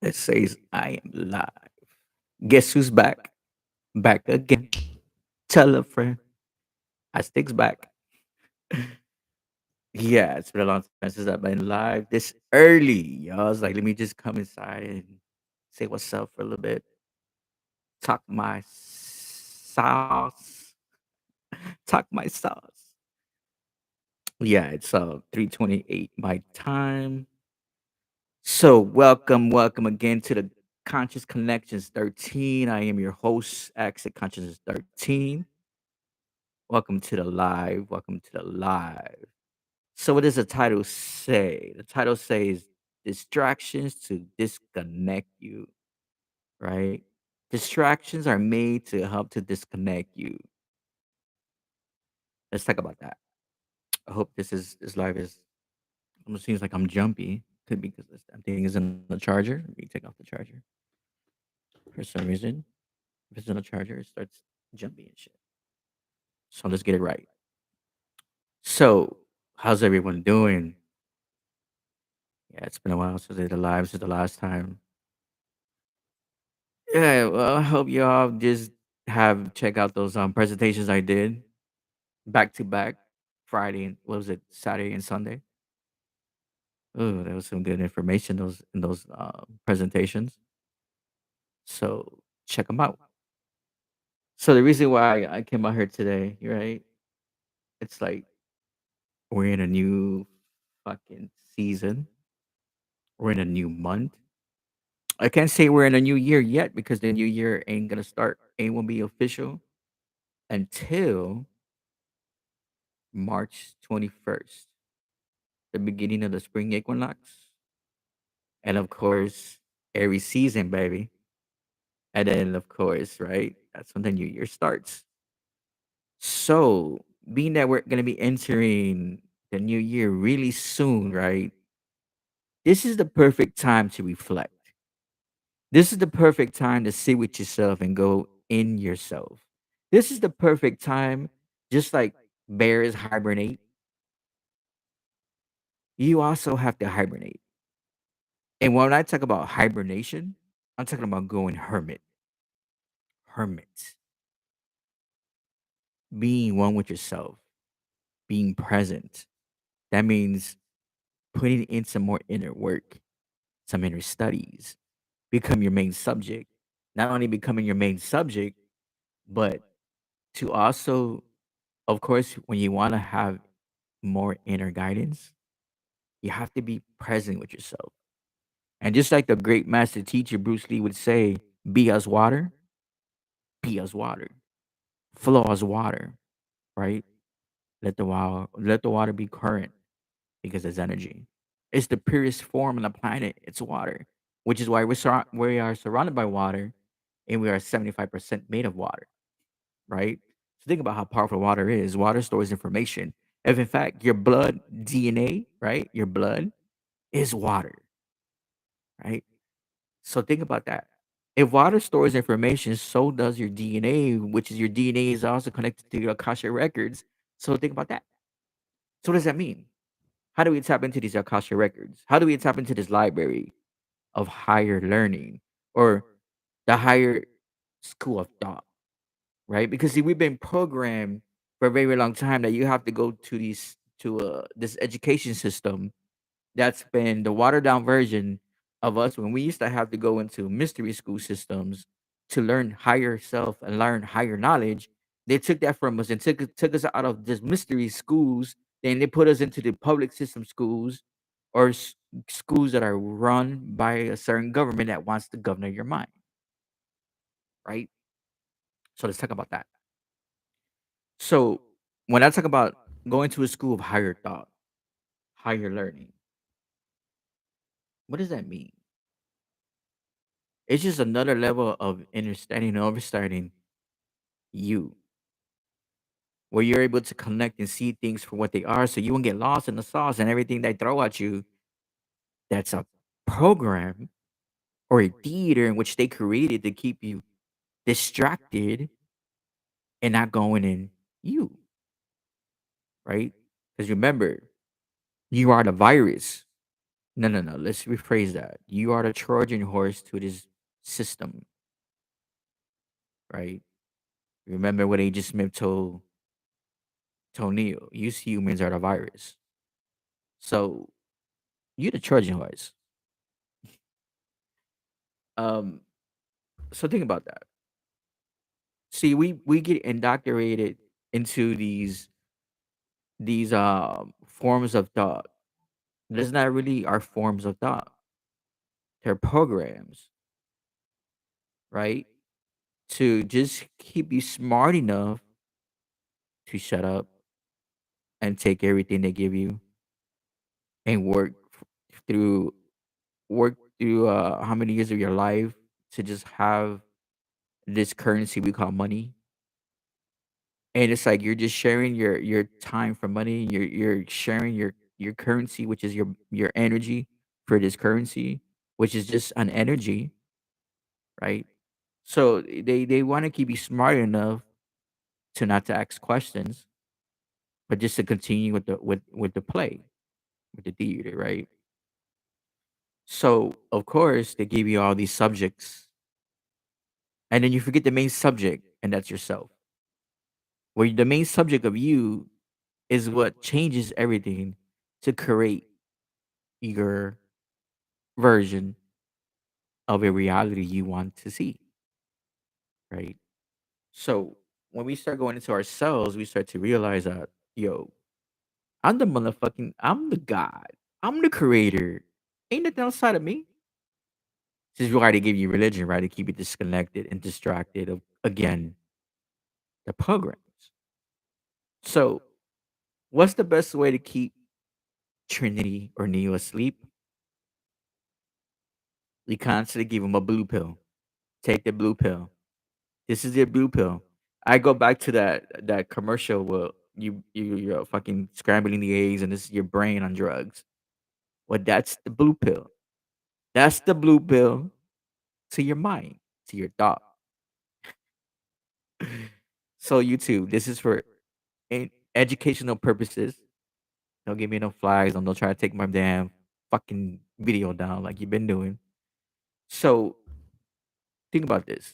that says I am live. Guess who's back? Back again. Tell a friend. I sticks back. Yeah, it's been a long time since I've been live this early. Y'all, I was like, let me just come inside and say what's up for a little bit. Talk my sauce. Talk my sauce. Yeah, it's 3:28 my time. So welcome again to the Conscious Connections 13. I am your host, Exit Consciousness 13. Welcome to the live. Welcome to the live. So what does the title say? The title says distractions to disconnect you, right? Distractions are made to help to disconnect you. Let's talk about that. I hope this live is almost seems like I'm jumpy. Could be because this damn thing is in the charger. Let me take off the charger. For some reason, if it's in a charger, it starts jumpy and shit. So let's get it right. So, how's everyone doing? Yeah, it's been a while since I did the live since the last time. Yeah, well, I hope y'all just have check out those presentations I did back to back Friday and what was it, Saturday and Sunday. Oh, there was some good information those in those presentations. So check them out. So the reason why I came out here today, right? It's like we're in a new fucking season. We're in a new month. I can't say we're in a new year yet because the new year ain't gonna start, ain't gonna be official until March 21st, the beginning of the spring equinox. And of course, every season, baby. And then, of course, right? That's when the new year starts. So, being that we're gonna be entering the new year really soon, right? This is the perfect time to reflect. This is the perfect time to sit with yourself and go in yourself. This is the perfect time, just like bears hibernate, you also have to hibernate. And when I talk about hibernation, I'm talking about going hermit, hermit, being one with yourself, being present. That means putting in some more inner work, some inner studies, become your main subject. Not only becoming your main subject, but to also, of course, when you want to have more inner guidance, you have to be present with yourself. And just like the great master teacher Bruce Lee would say, be as water, be as water, flow as water, right? Let the water be current because it's energy. It's the purest form on the planet. It's water, which is why we are surrounded by water, and we are 75% made of water, right? So think about how powerful water is. Water stores information. If in fact your blood DNA, right, your blood is water, right? So think about that. If water stores information, so does your DNA, which is your DNA is also connected to your Akasha records. So think about that. So what does that mean? How do we tap into these Akasha records? How do we tap into this library of higher learning or the higher school of thought, right? Because see, we've been programmed for a very long time that you have to go to these to this education system that's been the watered down version of us when we used to have to go into mystery school systems to learn higher self and learn higher knowledge. They took that from us and took us out of this mystery schools. Then they put us into the public system schools or schools that are run by a certain government that wants to govern your mind, right? So let's talk about that. So when I talk about going to a school of higher thought, higher learning, what does that mean? It's just another level of understanding and understanding you, where you're able to connect and see things for what they are so you won't get lost in the sauce and everything they throw at you. That's a program or a theater in which they created to keep you distracted and not going in you, right? Because remember, you are the virus. No, no, no. Let's rephrase that. You are the Trojan horse to this system, right? Remember what Agent Smith told Neo. You humans are the virus. So you the Trojan horse. Um. So think about that. See, we get indoctrinated into these forms of thought. That's not really our forms of thought. They're programs, right? To just keep you smart enough to shut up and take everything they give you and through work through how many years of your life to just have this currency we call money. And it's like you're just sharing your time for money. You're sharing your currency, which is your energy for this currency, which is just an energy, right? So they want to keep you smart enough to not to ask questions, but just to continue with the play, with the theater, right? So of course they give you all these subjects, and then you forget the main subject, and that's yourself. Where the main subject of you is what changes everything to create your version of a reality you want to see, right? So when we start going into ourselves, we start to realize that, yo, I'm the God. I'm the creator. Ain't nothing outside of me. This is why they give you religion, right? To keep you disconnected and distracted of, again, the programs. So what's the best way to keep Trinity or Neo asleep? We constantly give them a blue pill. Take the blue pill. This is your blue pill. I go back to that commercial where you're fucking scrambling the eggs and this is your brain on drugs. Well, that's the blue pill. That's the blue pill to your mind, to your thought. So YouTube, this is for educational purposes. Don't give me no flags. Don't try to take my damn fucking video down like you've been doing. So think about this.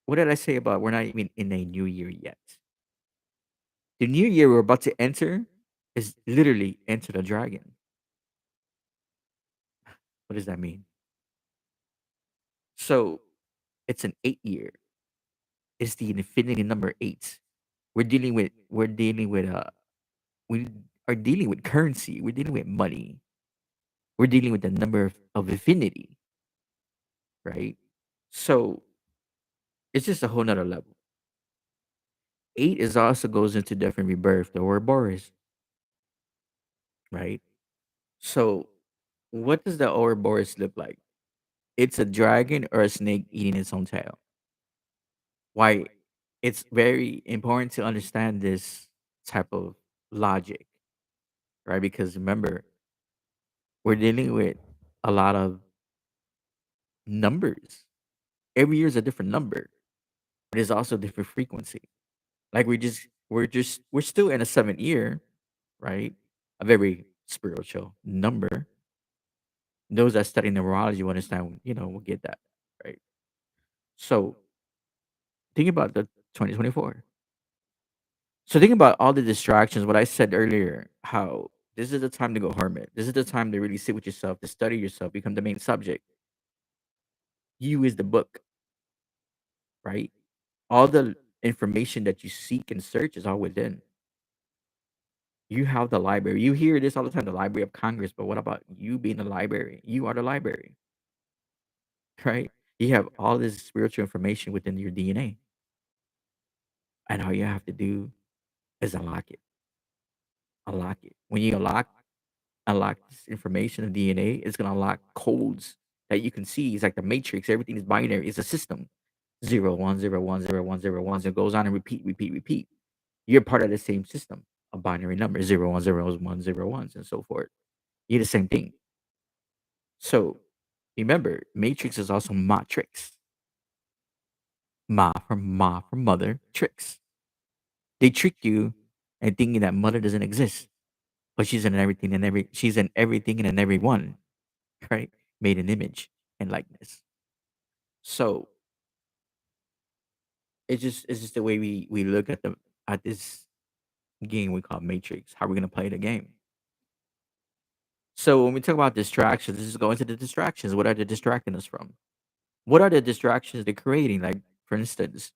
What did I say about we're not even in a new year yet? The new year we're about to enter is literally Enter the Dragon. What does that mean? So it's an 8 year. It's the infinity number eight. We're dealing with we are dealing with currency. We're dealing with money. We're dealing with the number of infinity, right? So it's just a whole nother level. Eight is also goes into different rebirth, the Ouroboros, right? So what does the Ouroboros look like? It's a dragon or a snake eating its own tail. Why it's very important to understand this type of logic, right? Because remember, we're dealing with a lot of numbers. Every year is a different number, but it's also a different frequency. Like we're still in a 7th year, right? A very spiritual number. Those that study numerology will understand, will get that, right? So think about the 2024. So think about all the distractions. What I said earlier, how this is the time to go hermit. This is the time to really sit with yourself, to study yourself, become the main subject. You is the book, right? All the information that you seek and search is all within. You have the library. You hear this all the time, the Library of Congress. But what about you being the library? You are the library, right? You have all this spiritual information within your DNA, and all you have to do is unlock it. Unlock it. When you unlock this information of DNA, it's gonna unlock codes that you can see. It's like the matrix, everything is binary, it's a system. 0 1 0 1 0 1 0 1. It goes on and repeat, repeat, repeat. You're part of the same system, a binary number, 0 1 0 1 0 1, and so forth. You're the same thing. So remember, matrix is also matrix. Ma from mother, tricks. They trick you and thinking that mother doesn't exist. but she's in everything and in everyone, right? Made an image and likeness. So it's just the way we look at this game we call Matrix. How we're gonna play the game. So when we talk about distractions, let's just go into the distractions. What are they distracting us from? What are the distractions they're creating? Like, for instance,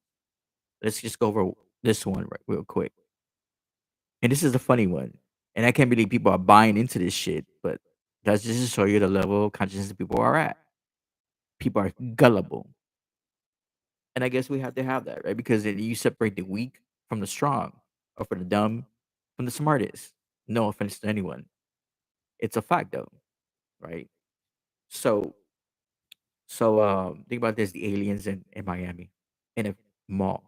let's just go over this one real quick. And this is a funny one. And I can't believe people are buying into this shit, but that's just to show you the level of consciousness people are at. People are gullible. And I guess we have to have that, right? Because then you separate the weak from the strong, or for the dumb from the smartest. No offense to anyone. It's a fact though, right? So think about this, the aliens in Miami in a mall.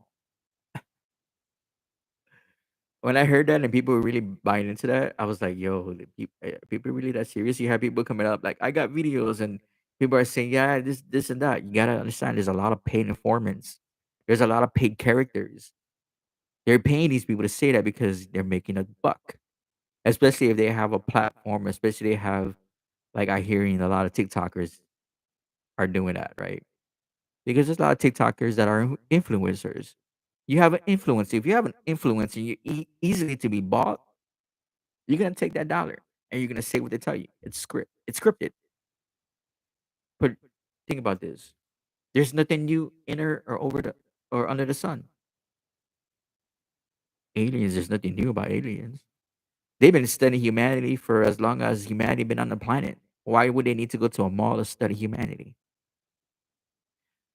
When I heard that and people were really buying into that, I was like, "Yo, people really that serious?" You have people coming up like, "I got videos," and people are saying, "Yeah, this, and that." You gotta understand, there's a lot of paid informants. There's a lot of paid characters. They're paying these people to say that because they're making a buck, especially if they have a platform. Especially they have, like, I hearing a lot of TikTokers are doing that, right? Because there's a lot of TikTokers that are influencers. You have an influence. If you have an influence and you're easily to be bought, you're gonna take that dollar and you're gonna say what they tell you. It's scripted. But think about this. There's nothing new or under the sun. Aliens, there's nothing new about aliens. They've been studying humanity for as long as humanity been on the planet. Why would they need to go to a mall to study humanity?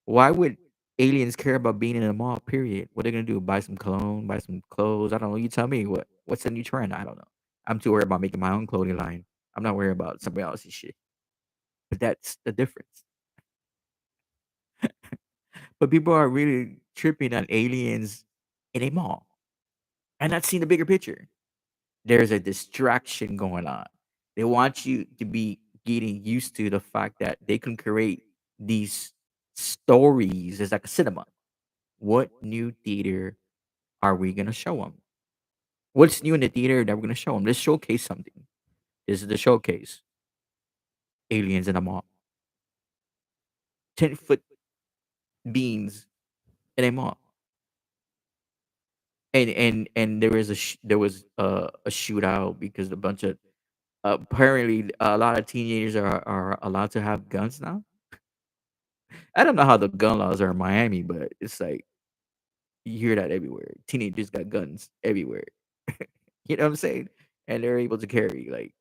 Why would aliens care about being in a mall? Period. What they gonna do? Buy some cologne, buy some clothes? I don't know. You tell me what's the new trend? I don't know. I'm too worried about making my own clothing line. I'm not worried about somebody else's shit. But that's the difference. But people are really tripping on aliens in a mall and not seeing the bigger picture. There's a distraction going on. They want you to be getting used to the fact that they can create these stories. It's like a cinema. What new theater are we gonna show them? What's new in the theater that we're gonna show them? Let's showcase something. This is the showcase. Aliens in a mall. 10-foot beings in a mall. And there was a shootout because a bunch of apparently a lot of teenagers are allowed to have guns now. I don't know how the gun laws are in Miami, but it's like you hear that everywhere. Teenagers got guns everywhere. You know what I'm saying? And they're able to carry, like,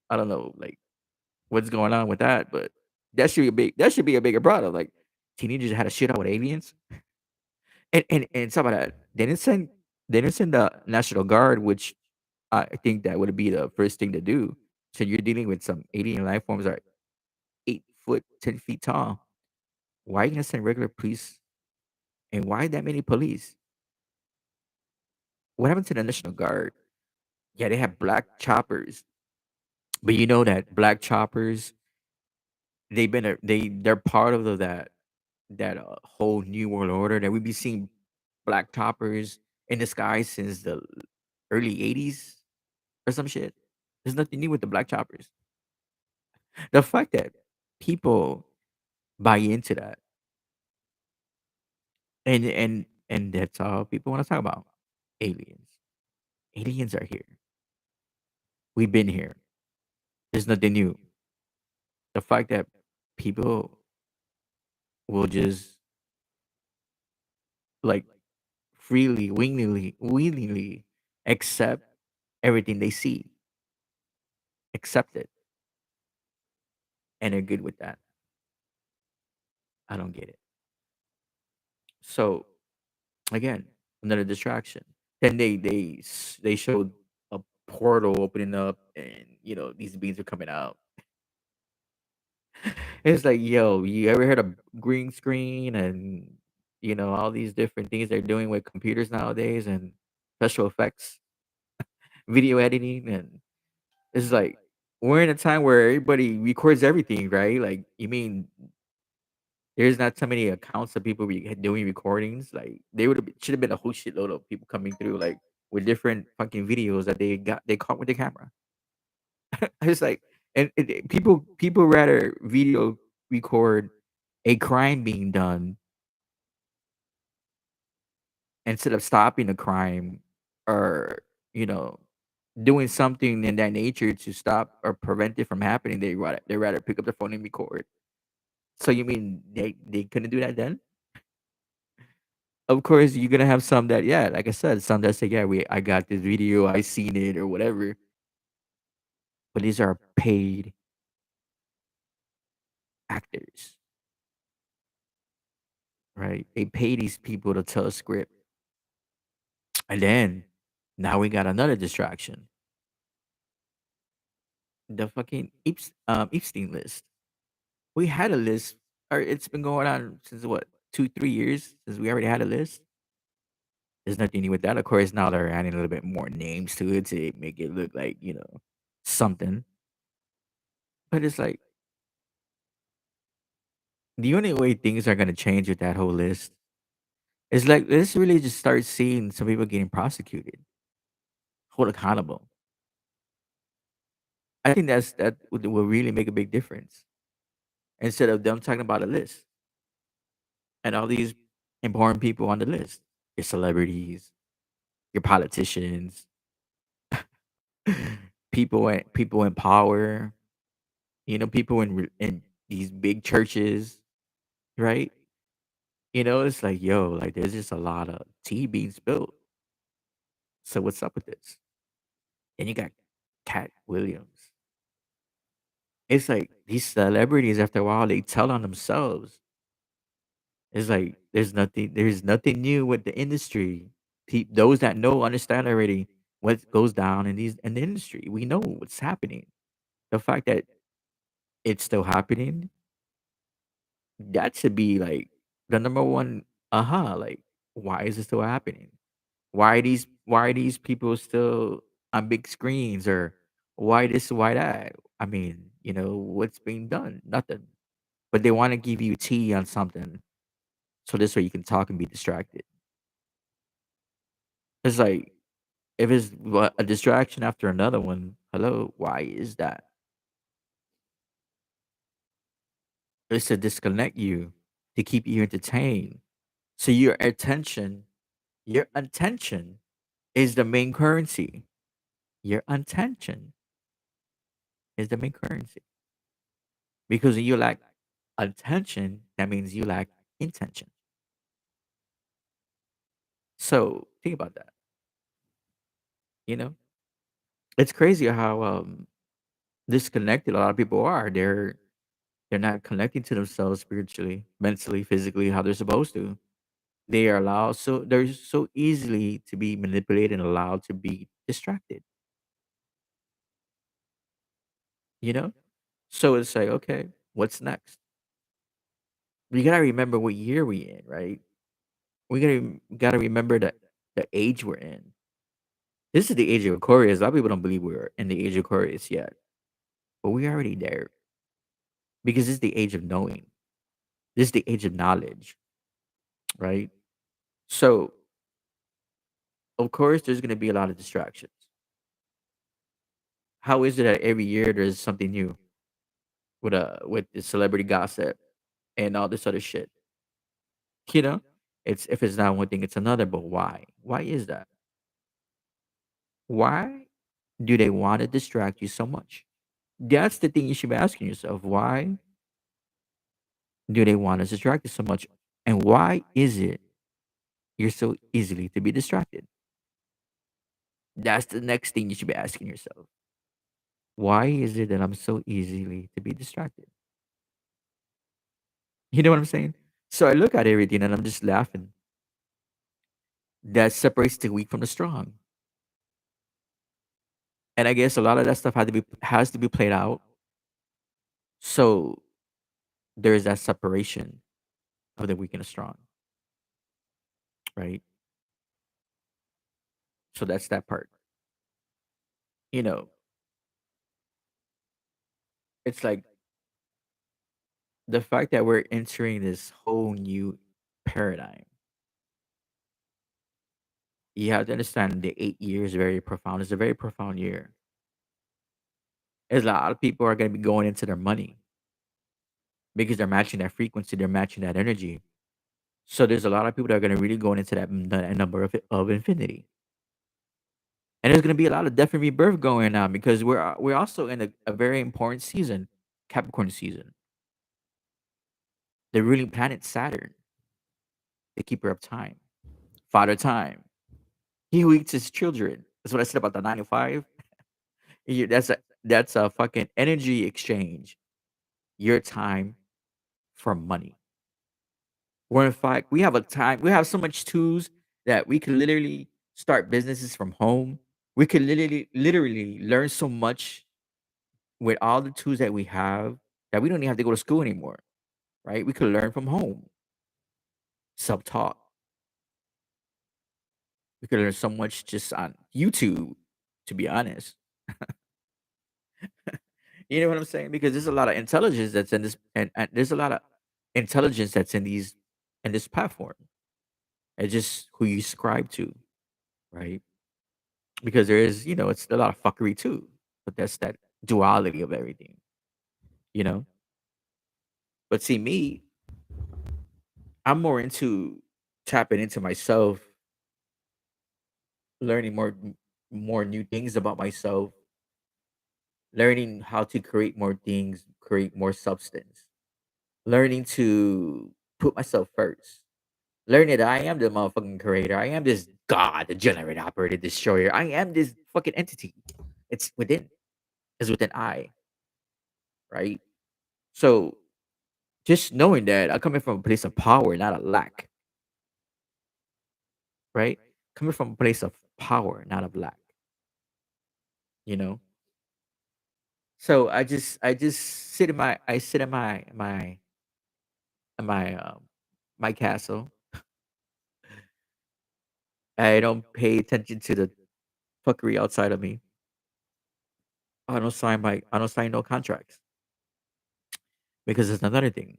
I don't know, like, what's going on with that, but that should be a bigger problem. Like, teenagers had a shootout with aliens. And some of that, they didn't send the National Guard, which I think that would be the first thing to do. So you're dealing with some alien life forms that are 8 foot, 10 feet tall. Why are you gonna send regular police? And why that many police? What happened to the National Guard? Yeah, they have black choppers, but you know that black choppers, they're part of that whole new world order that we be seeing black choppers in the sky since the early '80s or some shit. There's nothing new with the black choppers. The fact that people buy into that, and that's all people want to talk about. Aliens. Aliens are here. We've been here. There's nothing new. The fact that people will just, like, freely, willingly accept everything they see, accept it, and they're good with that. I don't get it. So again, another distraction. Then they showed a portal opening up, and these beings are coming out. It's like, yo, you ever heard of green screen and all these different things they're doing with computers nowadays and special effects, video editing, and it's like we're in a time where everybody records everything, right? Like, you mean there's not so many accounts of people doing recordings? Like, they should have been a whole shitload of people coming through, like, with different fucking videos that they caught with the camera. It's like, and people rather video record a crime being done instead of stopping the crime, or you know doing something in that nature to stop or prevent it from happening. They rather pick up the phone and record. So you mean they couldn't do that then? Of course, you're gonna have some that, yeah, like I said, some that say, yeah, I got this video, I seen it or whatever. But these are paid actors, right? They pay these people to tell a script. And then now we got another distraction. The fucking Epstein list. We had a list, or it's been going on since what, 2, 3 years since we already had a list. There's nothing new with that. Of course, now they're adding a little bit more names to it to make it look like, something. But it's like the only way things are gonna change with that whole list is like, let's really just start seeing some people getting prosecuted, hold accountable. I think that will really make a big difference instead of them talking about a list and all these important people on the list, your celebrities, your politicians, people in power, people in these big churches, right? It's like, yo, like there's just a lot of tea being spilled. So what's up with this? And you got Cat Williams. It's like these celebrities, after a while, they tell on themselves. It's like there's nothing new with the industry. Those that know understand already what goes down in the industry. We know what's happening. The fact that it's still happening, that should be like the number one. Like, why is it still happening? Why are these people still on big screens, or why this, why that? I mean, what's being done? Nothing. But they want to give you tea on something, so this way you can talk and be distracted. It's like, if it's a distraction after another one, hello, why is that? It's to disconnect you, to keep you entertained. So your attention is the main currency. Your attention is the main currency. Because when you lack attention, that means you lack intention. So think about that. You know, it's crazy how disconnected a lot of people are. They're not connecting to themselves spiritually, mentally, physically, how they're supposed to. They're so easily to be manipulated and allowed to be distracted. You know, so it's like, okay, what's next? We gotta remember what year we in, right? We gotta remember the age we're in. This is the age of Aquarius. A lot of people don't believe we're in the age of Aquarius yet, but we're already there because this is the age of knowing. This is the age of knowledge, right? So, of course, there's gonna be a lot of distractions. How is it that every year there's something new with the celebrity gossip and all this other shit? You know, it's if it's not one thing, it's another. But why? Why is that? Why do they want to distract you so much? That's the thing you should be asking yourself. Why do they want to distract you so much? And why is it you're so easily to be distracted? That's the next thing you should be asking yourself. Why is it that I'm so easily to be distracted? You know what I'm saying? So I look at everything and I'm just laughing. That separates the weak from the strong. And I guess a lot of that stuff has to be played out. So there's that separation of the weak and the strong, right? So that's that part. You know, it's like the fact that we're entering this whole new paradigm. You have to understand the 8 years very profound. It's a very profound year. is a lot of people are gonna be going into their money because they're matching that frequency, they're matching that energy. So there's a lot of people that are gonna really go into that number of infinity. And there's gonna be a lot of death and rebirth going on because we're also in a very important season, Capricorn season. The ruling planet Saturn, the keeper of time, father time. He who eats his children. That's what I said about the 9 to 5. That's a fucking energy exchange. Your time for money. Where in fact we have so much tools that we can literally start businesses from home. We can literally learn so much with all the tools that we have that we don't even have to go to school anymore, right? We could learn from home, self-taught. We could learn so much just on YouTube, to be honest. You know what I'm saying? Because there's a lot of intelligence that's in this, and there's a lot of intelligence that's in this platform. It's just who you subscribe to, right? Because there is, it's a lot of fuckery too. But that's that duality of everything, you know? But see me, I'm more into tapping into myself, learning more new things about myself, learning how to create more things, create more substance, learning to put myself first. Learning that I am the motherfucking creator. I am this God, the generator, operator, destroyer. I am this fucking entity. It's within. It's within I, right? So just knowing that I'm coming from a place of power, not a lack, right? Coming from a place of power, not of lack, you know. So I just sit in my my castle. I don't pay attention to the fuckery outside of me. I don't sign no contracts because it's another thing.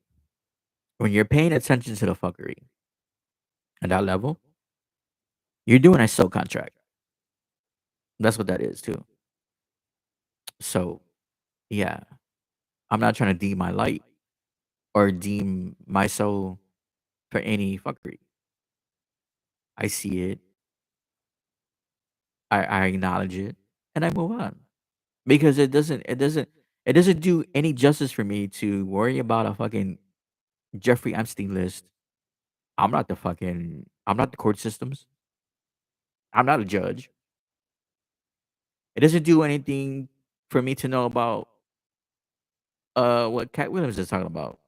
When you're paying attention to the fuckery at that level, you're doing a sell contract. That's what that is too. So yeah, I'm not trying to deem my light or deem my soul for any fuckery. I see it, I acknowledge it, and I move on. Because it doesn't do any justice for me to worry about a fucking Jeffrey Epstein list. I'm not the court systems. I'm not a judge. It doesn't do anything for me to know about what Cat Williams is talking about.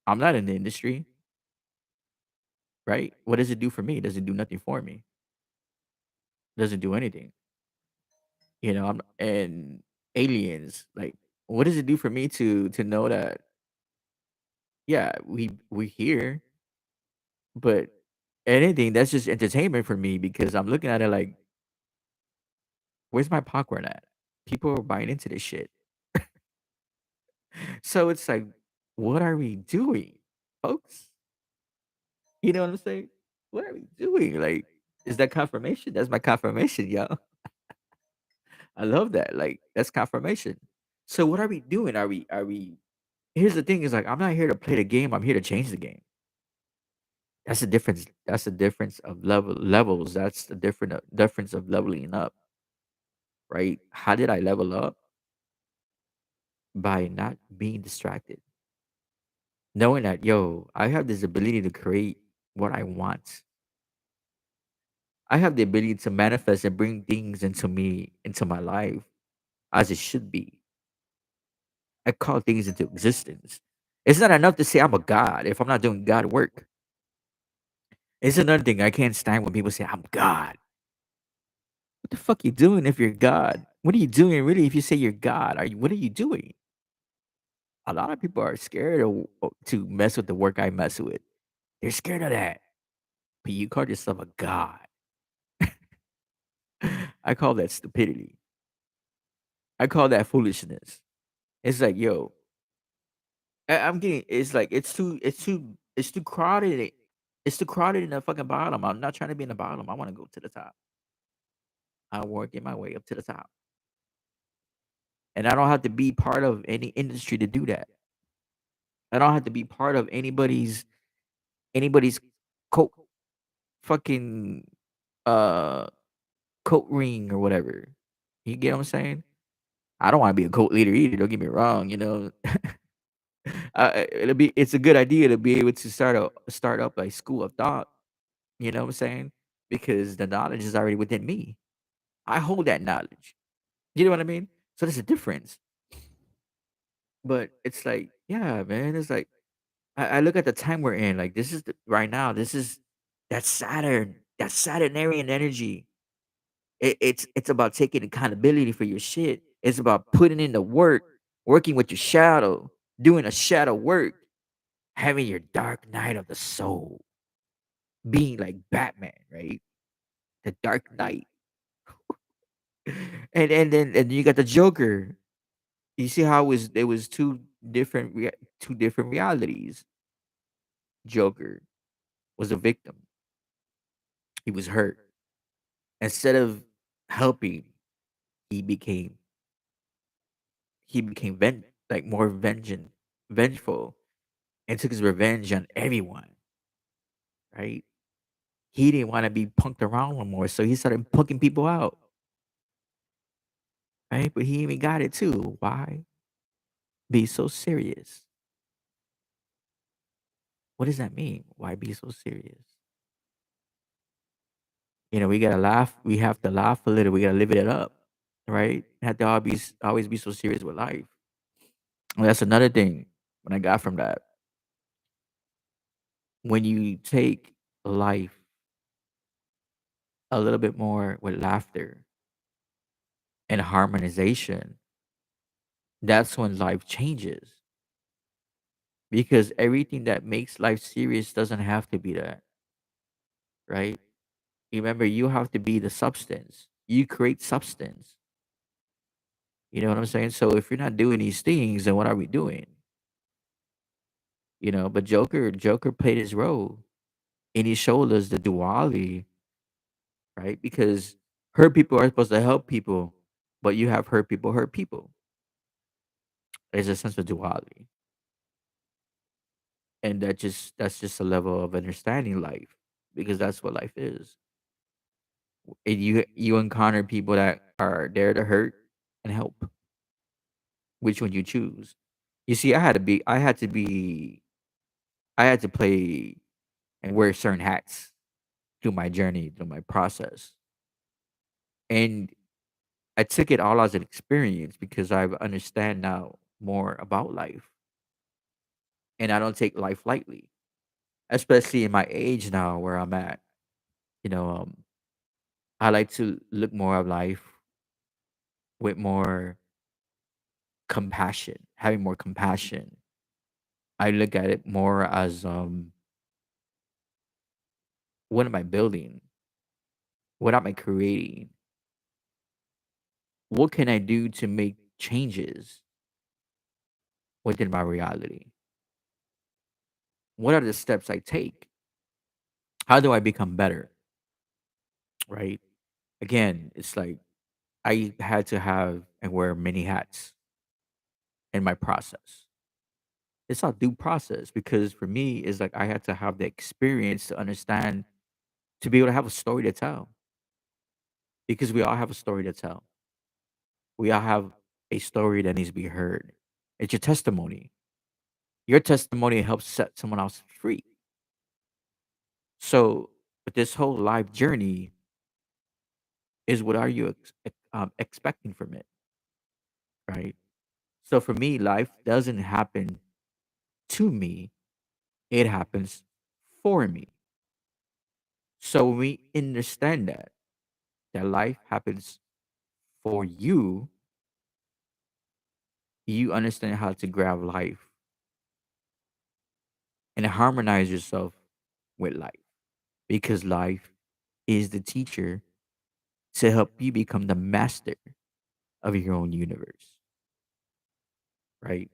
I'm not in the industry, right? What does it do for me? It doesn't do nothing for me. It doesn't do anything. And aliens, like what does it do for me to know that yeah, we here, but anything that's just entertainment for me because I'm looking at it like, where's my popcorn at? People are buying into this shit. So it's like, what are we doing, folks? You know what I'm saying? What are we doing? Like, is that confirmation? That's my confirmation, yo. I love that. Like, that's confirmation. So what are we doing? Are we here's the thing is like I'm not here to play the game, I'm here to change the game. That's the difference. That's the difference of levels. That's the difference of leveling up, right? How did I level up? By not being distracted. Knowing that, yo, I have this ability to create what I want. I have the ability to manifest and bring things into me, into my life as it should be. I call things into existence. It's not enough to say I'm a god if I'm not doing God work. It's another thing I can't stand when people say I'm God. What the fuck you doing if you're God? What are you doing really if you say you're God? What are you doing? A lot of people are scared to mess with the work I mess with. They're scared of that. But you call yourself a God. I call that stupidity. I call that foolishness. It's like, yo, I'm getting. It's like it's too crowded. It's too crowded in the fucking bottom. I'm not trying to be in the bottom. I want to go to the top. I work in my way up to the top. And I don't have to be part of any industry to do that. I don't have to be part of anybody's coat fucking uh coat ring or whatever. You get what I'm saying? I don't want to be a cult leader either. Don't get me wrong. It's a good idea to be able to start up a school of thought. You know what I'm saying? Because the knowledge is already within me. I hold that knowledge. You know what I mean? So there's a difference. But it's like, yeah, man. It's like I look at the time we're in. Like this is right now. This is that Saturn, that Saturnarian energy. It's about taking accountability for your shit. It's about putting in the work, working with your shadow, doing a shadow work, having your dark night of the soul, being like Batman, right? The Dark Knight, and then you got the Joker. You see how it was two different realities. Joker was a victim. He was hurt. Instead of helping, he became he became more vengeful, and took his revenge on everyone, right? He didn't want to be punked around no more, so he started punking people out, right? But he even got it too. Why be so serious? What does that mean? Why be so serious? We gotta laugh. We have to laugh a little. We gotta live it up, right? Have to always be so serious with life. And that's another thing when I got from that. When you take life a little bit more with laughter and harmonization, that's when life changes. Because everything that makes life serious doesn't have to be that, right? Remember, you have to be the substance. You create substance. You know what I'm saying? So if you're not doing these things, then what are we doing? But Joker played his role, and he showed us the duality, right? Because hurt people are supposed to help people, but you have hurt people. There's a sense of duality, and that's just a level of understanding life, because that's what life is. And you encounter people that are there to hurt and help. Which one you choose? You see, I had to play and wear certain hats through my journey, through my process. And I took it all as an experience because I understand now more about life. And I don't take life lightly, especially in my age now where I'm at. You know, I like to look more of life with more compassion, having more compassion. I look at it more as what am I building? What am I creating? What can I do to make changes within my reality? What are the steps I take? How do I become better? Right? Again, it's like I had to have and wear many hats in my process. It's not due process because for me, it's like I had to have the experience to understand, to be able to have a story to tell, because we all have a story to tell. We all have a story that needs to be heard. It's your testimony. Your testimony helps set someone else free. So, with this whole life journey, is what are you expecting from it, right? So, for me, life doesn't happen to me; it happens for me. So, when we understand that life happens for you, you understand how to grab life and harmonize yourself with life, because life is the teacher to help you become the master of your own universe, right?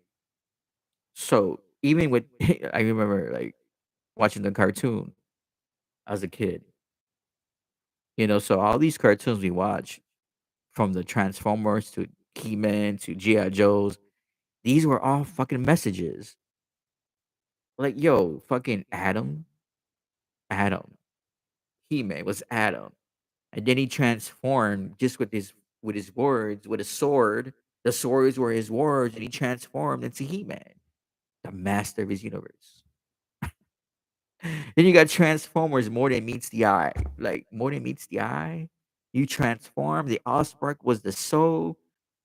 So even with I remember like watching the cartoon as a kid, so all these cartoons we watch, from the Transformers to He-Man to G.I. Joes. These were all fucking messages. Like, yo, fucking Adam. He-Man was Adam. And then he transformed just with his words, with a sword. The swords were his words, and he transformed into He-Man, the master of his universe. Then you got Transformers, more than meets the eye. Like, more than meets the eye. You transform. The Allspark was the soul.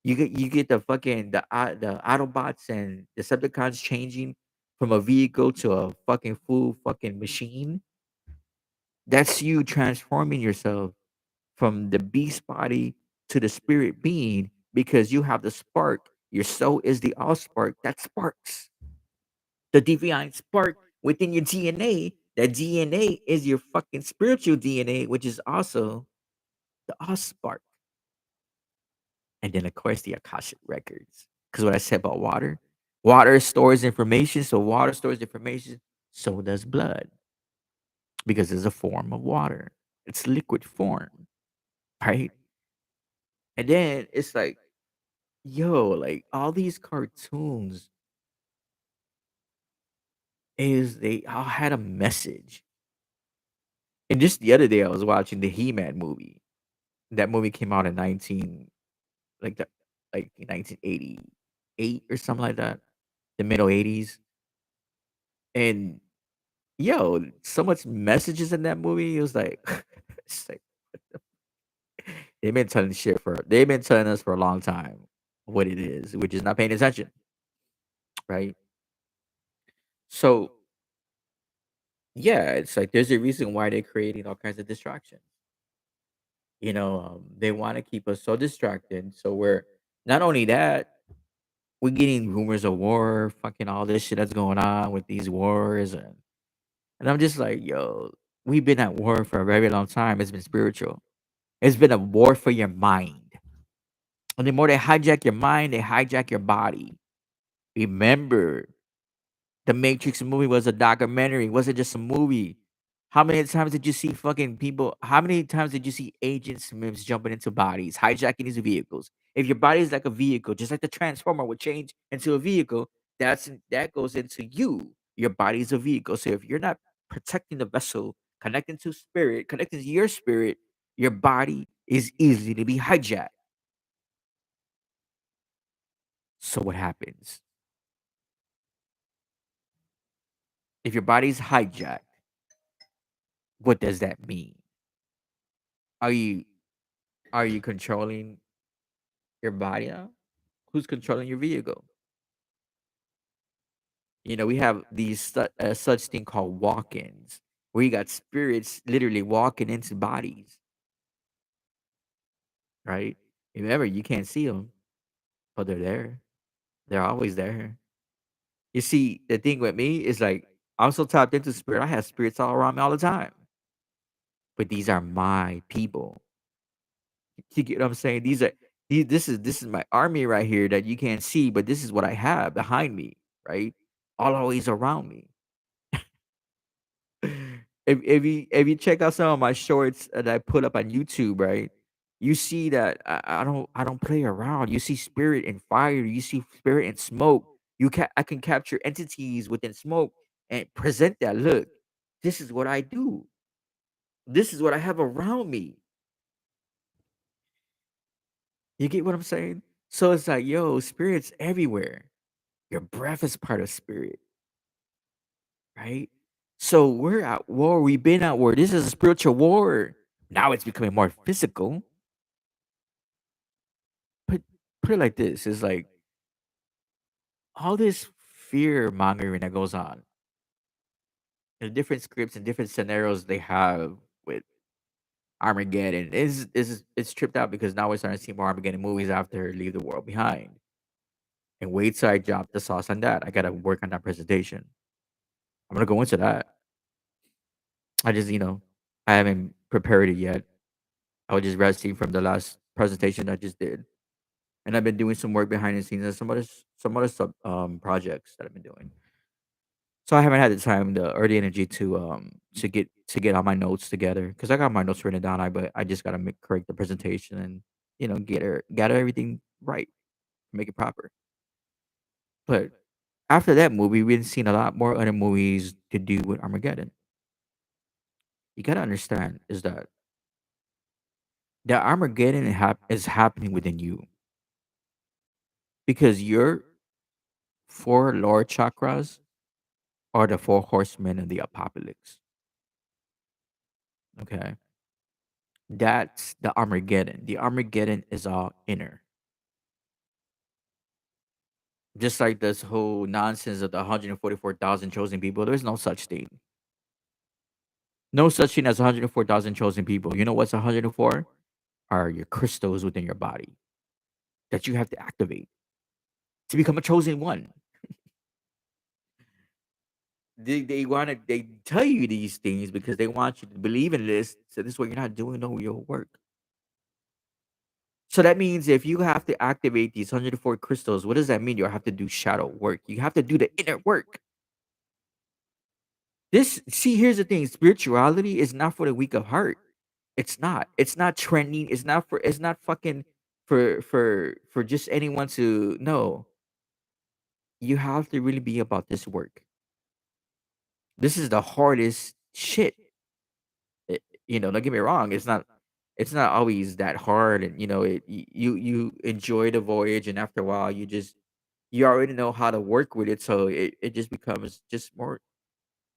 You get the Autobots and Decepticons changing from a vehicle to a fucking full fucking machine. That's you transforming yourself from the beast body to the spirit being because you have the spark. Your soul is the all spark that sparks the divine spark within your DNA. That DNA is your fucking spiritual DNA, which is also the all spark. And then, of course, the Akashic records. Because what I said about water stores information. So water stores information. So does blood because it's a form of water. It's liquid form, right? And then it's like, yo, like all these cartoons is they all had a message. And just the other day, I was watching the He-Man movie. That movie came out in 1988 or something like that, the middle 80s. And yo, so much messages in that movie. It was like, it's like they've been telling us for a long time what it is, which is not paying attention, right? So yeah, it's like there's a reason why they're creating all kinds of distractions. They want to keep us so distracted. So we're not only that, we're getting rumors of war, fucking all this shit that's going on with these wars, and I'm just like, yo, we've been at war for a very long time. It's been spiritual. It's been a war for your mind. And the more they hijack your mind, they hijack your body. Remember, the Matrix movie was a documentary. It wasn't just a movie. How many times did you see fucking people? How many times did you see Agent Smiths jumping into bodies, hijacking these vehicles? If your body is like a vehicle, just like the Transformer would change into a vehicle, that goes into you. Your body is a vehicle. So if you're not protecting the vessel, connecting to your spirit, your body is easy to be hijacked. So what happens if your body's hijacked? What does that mean? Are you are you controlling your body now? Who's controlling your vehicle? We have these such thing called walk-ins, where you got spirits literally walking into bodies, right? Remember, you can't see them, but they're there. They're always there. You see, the thing with me is like I'm so tapped into spirit. I have spirits all around me all the time, but these are my people. You get what I'm saying? This is my army right here that you can't see, but this is what I have behind me, right? Always around me. If you check out some of my shorts that I put up on YouTube, right? You see that I don't play around. You see spirit and fire. You see spirit and smoke. I can capture entities within smoke and present that. Look, this is what I do. This is what I have around me. You get what I'm saying? So it's like, yo, spirit's everywhere. Your breath is part of spirit, right? So we're at war. We've been at war. This is a spiritual war. Now it's becoming more physical. Put it like this: it's like all this fear mongering that goes on in different scripts and different scenarios they have with Armageddon is it's tripped out because now we're starting to see more Armageddon movies after Leave the World Behind. And wait till I drop the sauce on that. I gotta work on that presentation. I'm gonna go into that. I just I haven't prepared it yet. I was just resting from the last presentation I just did, and I've been doing some work behind the scenes and some other sub projects that I've been doing. So I haven't had the time or the energy to get all my notes together because I got my notes written down. But I just gotta correct the presentation and gather everything right. make it proper. But after that movie, we've seen a lot more other movies to do with Armageddon. You gotta understand is that the Armageddon is happening within you because your four lower chakras are the four horsemen of the apocalypse. Okay, that's the Armageddon. The Armageddon is all inner, just like this whole nonsense of the 144,000 chosen people. There's no such thing. No such thing as 104,000 chosen people. You know what's 104? Are your crystals within your body that you have to activate to become a chosen one. They tell you these things because they want you to believe in this. So this way you're not doing no real work. So that means if you have to activate these 104 crystals, what does that mean? You have to do shadow work. You have to do the inner work. This see, here's the thing: spirituality is not for the weak of heart. It's not. It's not trending. It's not for. It's not fucking for just anyone to know. You have to really be about this work. This is the hardest shit. Don't get me wrong. It's not always that hard, and you enjoy the voyage, and after a while, you already know how to work with it, so it just becomes just more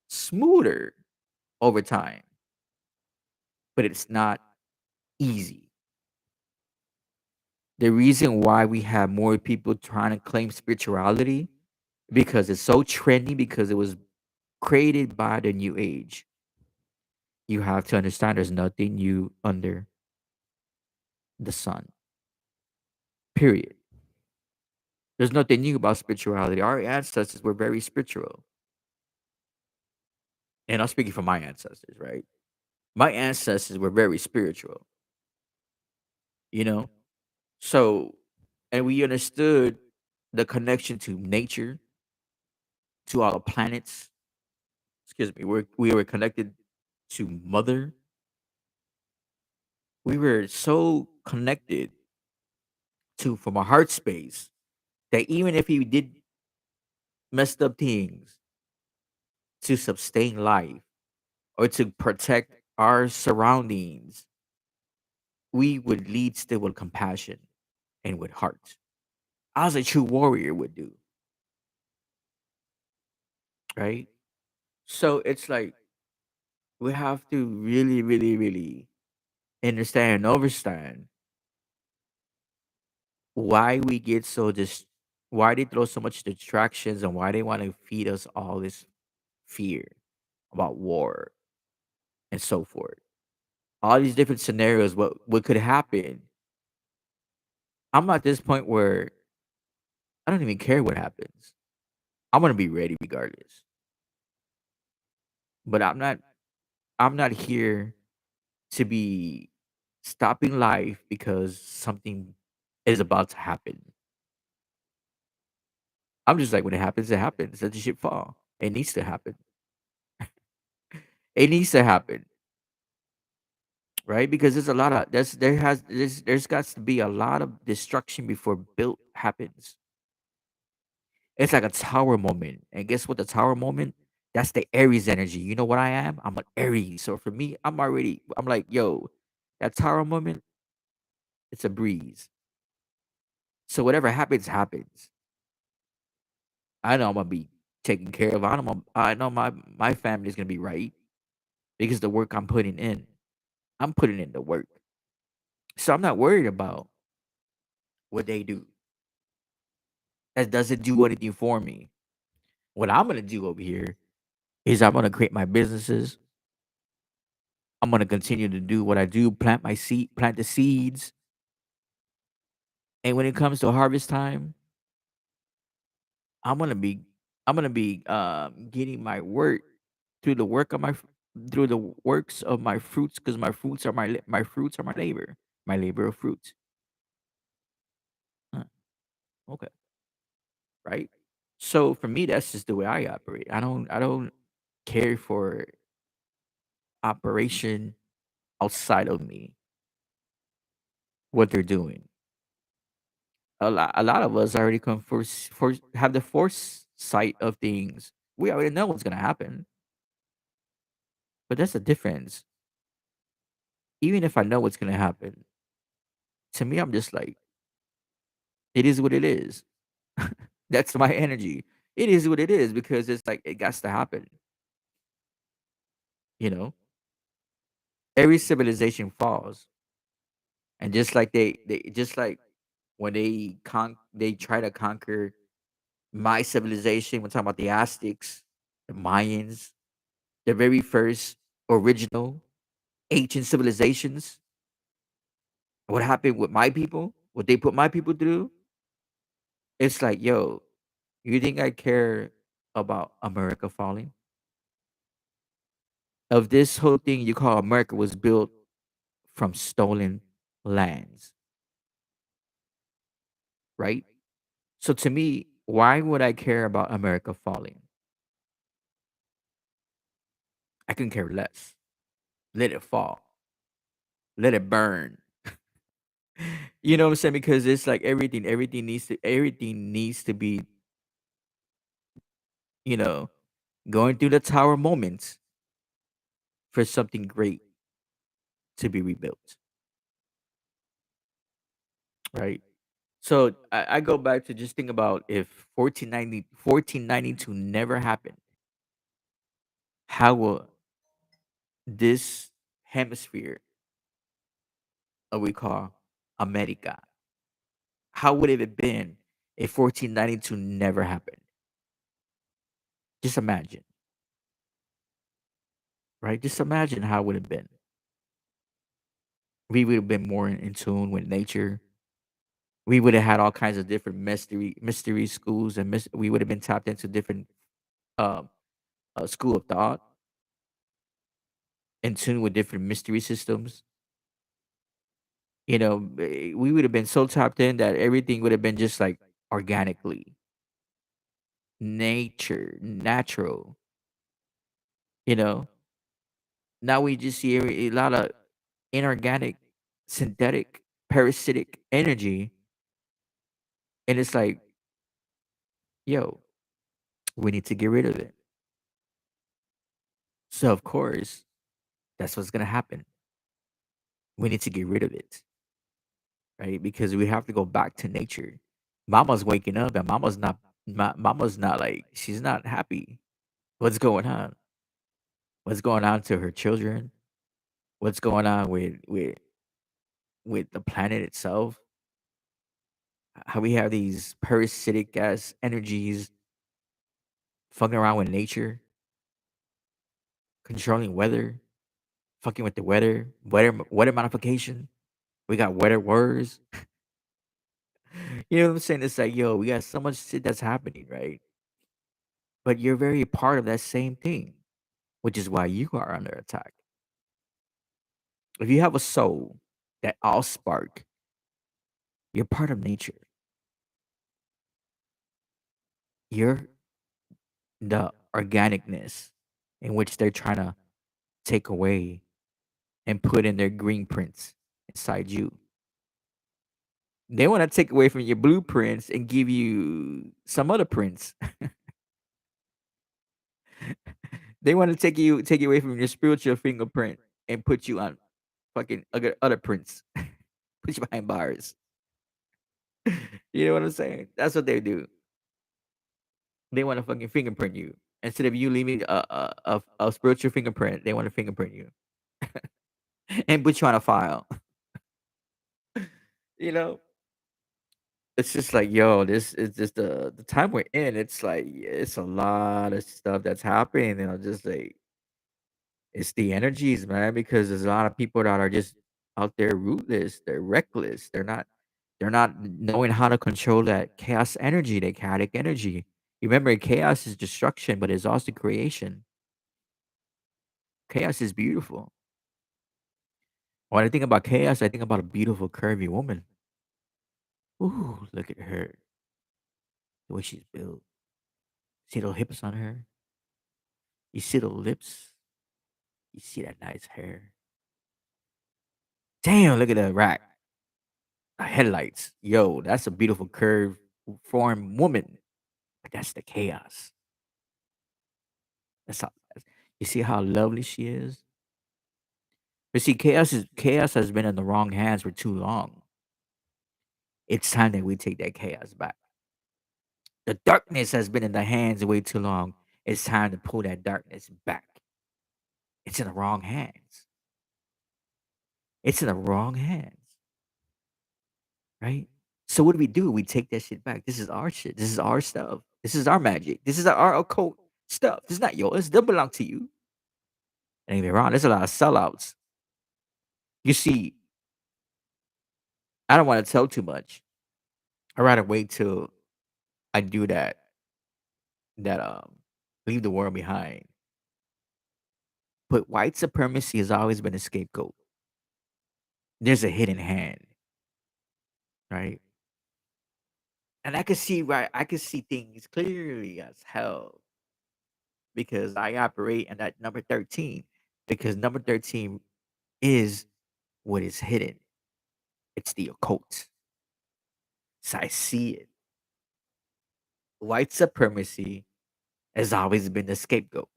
smoother over time. But it's not easy. The reason why we have more people trying to claim spirituality because it's so trendy because it was created by the new age. You have to understand there's nothing new under the sun. Period. There's nothing new about spirituality. Our ancestors were very spiritual. And I'm speaking for my ancestors, right? My ancestors were very spiritual, you know? So, and we understood the connection to nature, to all the planets. Excuse me. We were connected to mother. We were so connected to from a heart space that even if we did messed up things to sustain life or to protect our surroundings, we would lead still with compassion and with heart, as a true warrior would do, right? So it's like we have to really, really, really understand and understand why we get so why they throw so much distractions and why they want to feed us all this fear about war and so forth. All these different scenarios, what could happen. I'm at this point where I don't even care what happens. I'm gonna be ready regardless. But I'm not here to be stopping life because something is about to happen. I'm just like when it happens, it happens. Let the shit fall. It needs to happen. It needs to happen, right? Because there's a lot of there's got to be a lot of destruction before built happens. It's like a tower moment. And guess what? The tower moment, that's the Aries energy. You know what I am? I'm an Aries. So for me, I'm like, yo, that tower moment, it's a breeze. So whatever happens, happens. I know I'm gonna be taken care of. I know my family's gonna be right because the work I'm putting in. I'm putting in the work. So I'm not worried about what they do. That doesn't do anything for me. What I'm gonna do over here is I'm gonna create my businesses. I'm gonna continue to do what I do, plant the seeds. And when it comes to harvest time, I'm gonna be getting my work through the work of through the works of my fruits because my fruits are my labor of fruits. Huh, okay, right. So for me, that's just the way I operate. I don't care for operation outside of me what they're doing. A lot of us already come for have the foresight of things. We already know what's gonna happen, but that's the difference. Even if I know what's gonna happen, to me, I'm just like, it is what it is. That's my energy. It is what it is because it's like it got to happen. You know, every civilization falls, and just like they just like when they try to conquer my civilization. We're talking about the Aztecs, the Mayans, the very first original ancient civilizations. What happened with my people? What they put my people through? It's like, yo, you think I care about America falling? Of this whole thing you call America was built from stolen lands, right? So to me, why would I care about America falling? I can care less. Let it fall. Let it burn. You know what I'm saying? Because it's like everything needs to be, you know, going through the tower moments for something great to be rebuilt, right? So I go back to just think about if 1492 never happened, how will this hemisphere, we call America, how would it have been if 1492 never happened? Just imagine, right? Just imagine how it would have been. We would have been more in tune with nature. We would have had all kinds of different mystery schools, and we would have been tapped into different uh, school of thought, in tune with different mystery systems. We would have been so tapped in that everything would have been just like organically, natural. You know, now we just see a lot of inorganic, synthetic, parasitic energy, and it's like, yo, we need to get rid of it. So of course, that's what's gonna happen. We need to get rid of it, right? Because we have to go back to nature. Mama's waking up, and mama's not like, she's not happy. What's going on? What's going on to her children? What's going on with the planet itself? How we have these parasitic gas energies fucking around with nature, controlling weather, fucking with the weather modification. We got weather wars. You know what I'm saying? It's like, yo, we got so much shit that's happening, right? But you're very part of that same thing, which is why you are under attack. If you have a soul, that all spark, you're part of nature. You're the organicness in which they're trying to take away and put in their green prints inside you. They want to take away from your blueprints and give you some other prints. They want to take you away from your spiritual fingerprint and put you on fucking other prints. Put you behind bars. You know what I'm saying? That's what they do. They want to fucking fingerprint you. Instead of you leaving a spiritual fingerprint, they want to fingerprint you and put you on a file. You know, it's just like, yo, this is just the time we're in. It's like it's a lot of stuff that's happening, and I'm just like, it's the energies, man, because there's a lot of people that are just out there rootless. They're reckless. They're not knowing how to control that chaos energy, that chaotic energy. You remember, chaos is destruction, but it's also creation. Chaos is beautiful. When I think about chaos, I think about a beautiful, curvy woman. Ooh, look at her, the way she's built. See the hips on her. You see the lips. You see that nice hair. Damn, look at that rack. headlights. Yo, that's a beautiful curve form woman. But that's the chaos. That's how you see how lovely she is? But see, chaos has been in the wrong hands for too long. It's time that we take that chaos back. The darkness has been in the hands way too long. It's time to pull that darkness back. It's in the wrong hands. It's in the wrong hands, right? So what do? We take that shit back. This is our shit. This is our stuff. This is our magic. This is our occult stuff. This is not yours. It doesn't belong to you. Don't get me wrong. There's a lot of sellouts. You see, I don't want to tell too much. I'd rather wait till I do that leave the world behind. But white supremacy has always been a scapegoat. There's a hidden hand, right? And I can see right, I can see things clearly as hell because I operate in that number 13. Because number 13 is what is hidden. It's the occult. So I see it. White supremacy has always been the scapegoat,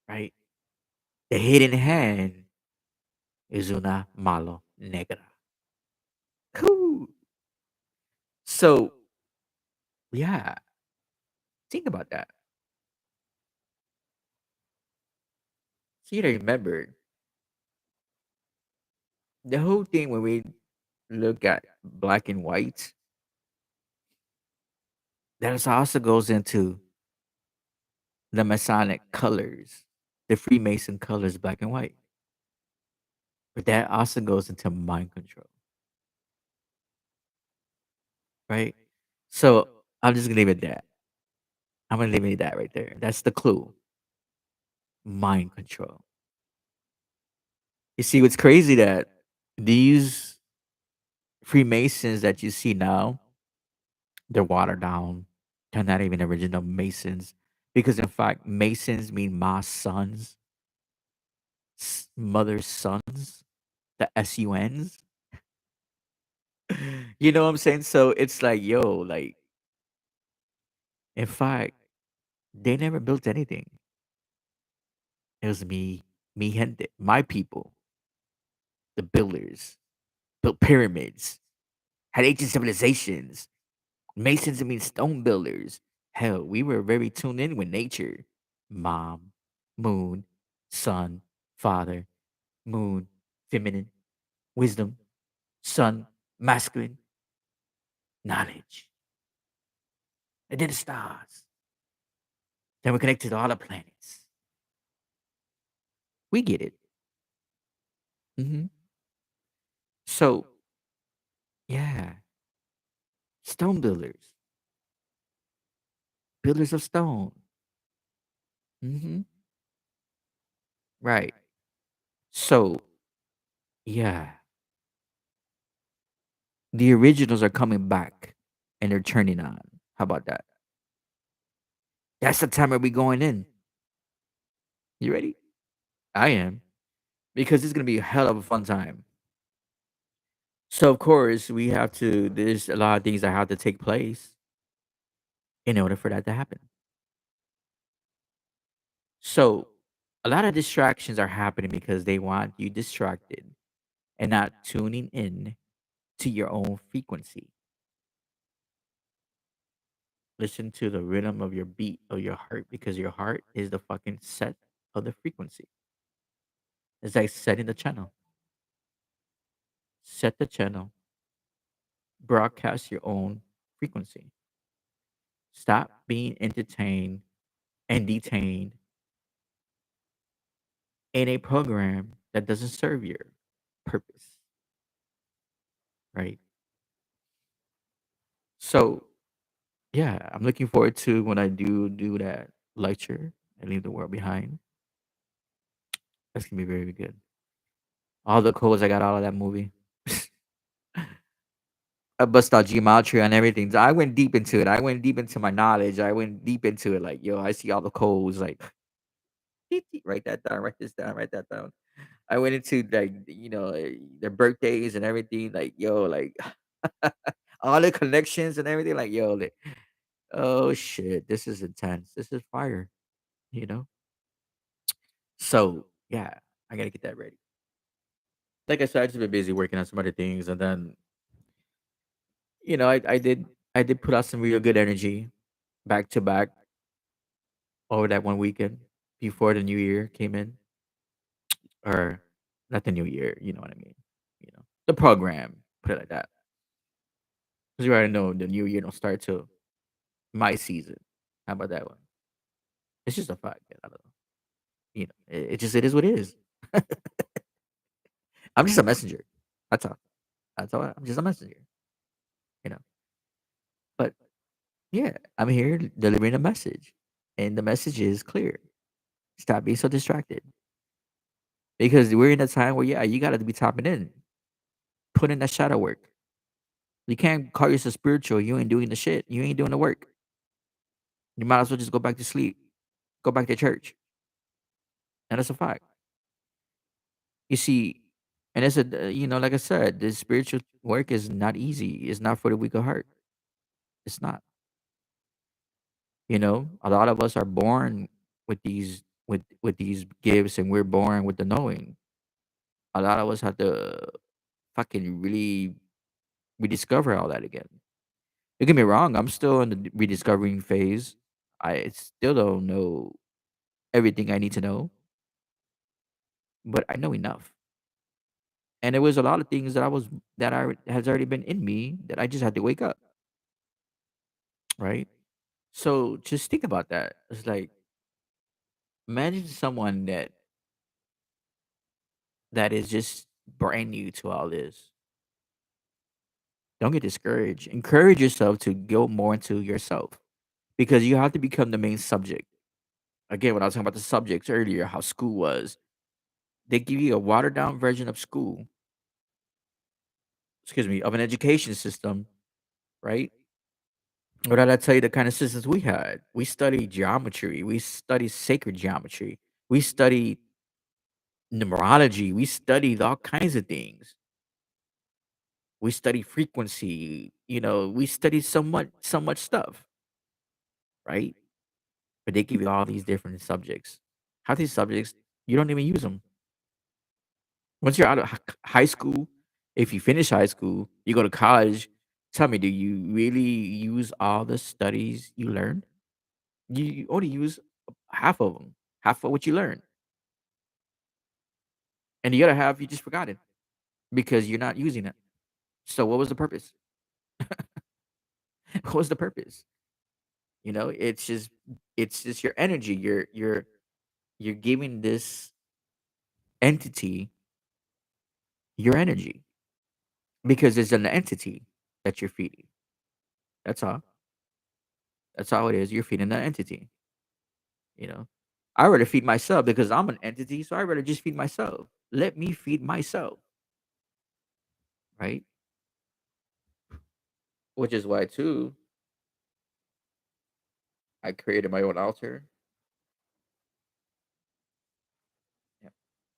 right? The hidden hand is una malo negra. Cool. So yeah, think about that. So you gotta remember the whole thing when we look at black and white, that also goes into the Masonic colors, the Freemason colors, black and white. But that also goes into mind control, right? So I'm just gonna leave it that. I'm gonna leave it at that right there. That's the clue. Mind control. You see, what's crazy that these Freemasons that you see now, they're watered down. They're not even original Masons. Because in fact, Masons mean my sons, mother's sons, the SUNs. You know what I'm saying? So it's like, yo, like, in fact, they never built anything. It was me gente, my people, the builders, built pyramids, had ancient civilizations. Masons mean stone builders. Hell, we were very tuned in with nature. Mom, moon, sun, father, moon, feminine, wisdom, sun, masculine, knowledge. And then the stars. Then we're connected to all the planets. We get it. Hmm. So, yeah, stone builders, builders of stone. Hmm. Right. So, yeah, the originals are coming back and they're turning on. How about that? That's the time where we going in. You ready? I am. Because it's going to be a hell of a fun time. So, of course, there's a lot of things that have to take place in order for that to happen. So, a lot of distractions are happening because they want you distracted and not tuning in to your own frequency. Listen to the rhythm of your beat of your heart because your heart is the fucking set of the frequency. It's like setting the channel. Set the channel, broadcast your own frequency. Stop being entertained and detained in a program that doesn't serve your purpose, right? So, yeah, I'm looking forward to when I do that lecture and leave the world behind. That's gonna be very good. All the codes I got out of that movie. I bust out gematria and everything. So I went deep into it. I went deep into my knowledge. I went deep into it. Like, yo, I see all the codes. Like, write that down. Write this down. Write that down. I went into like their birthdays and everything. Like yo, like all the connections and everything. Like yo, like, oh shit, this is intense. This is fire. You know. So yeah, I gotta get that ready. Like I said, I just been busy working on some other things, and then I did put out some real good energy back to back over that one weekend before the new year came in, or not the new year. You know what I mean? The program. Put it like that, because you already know the new year don't start till my season. How about that one? It's just a fact. That I don't know. It is what it is. I'm just a messenger. That's all. That's all. I'm just a messenger. You know. But yeah, I'm here delivering a message, and the message is clear. Stop being so distracted, because we're in a time where you got to be tapping in, put in that shadow work. You can't call yourself spiritual. You ain't doing the shit. You ain't doing the work. You might as well just go back to sleep. Go back to church. And that's a fact. You see, and it's like I said, the spiritual work is not easy. It's not for the weak of heart. It's not. A lot of us are born with these gifts, and we're born with the knowing. A lot of us have to fucking really rediscover all that again. Don't get me wrong, I'm still in the rediscovering phase. I still don't know everything I need to know, but I know enough. And there was a lot of things that has already been in me that I just had to wake up, right? So just think about that. It's like, imagine someone that is just brand new to all this. Don't get discouraged. Encourage yourself to go more into yourself, because you have to become the main subject. Again, when I was talking about the subjects earlier, how school was, they give you a watered down version of school, excuse me, of an education system, right? What did I tell you the kind of systems we had? We studied geometry, we studied sacred geometry, we studied numerology, we studied all kinds of things. We studied frequency, we studied so much stuff, right? But they give you all these different subjects. Half these subjects, you don't even use them. Once you're out of high school, if you finish high school, you go to college. Tell me, do you really use all the studies you learned? You only use half of them, half of what you learned, and the other half you just forgot it because you're not using it. So what was the purpose? What was the purpose? It's just your energy. You're giving this entity your energy, because it's an entity that you're feeding. That's all. That's all it is. You're feeding an entity. You know, I rather feed myself because I'm an entity, so I rather just feed myself. Let me feed myself, right? Which is why too I created my own altar. Yeah,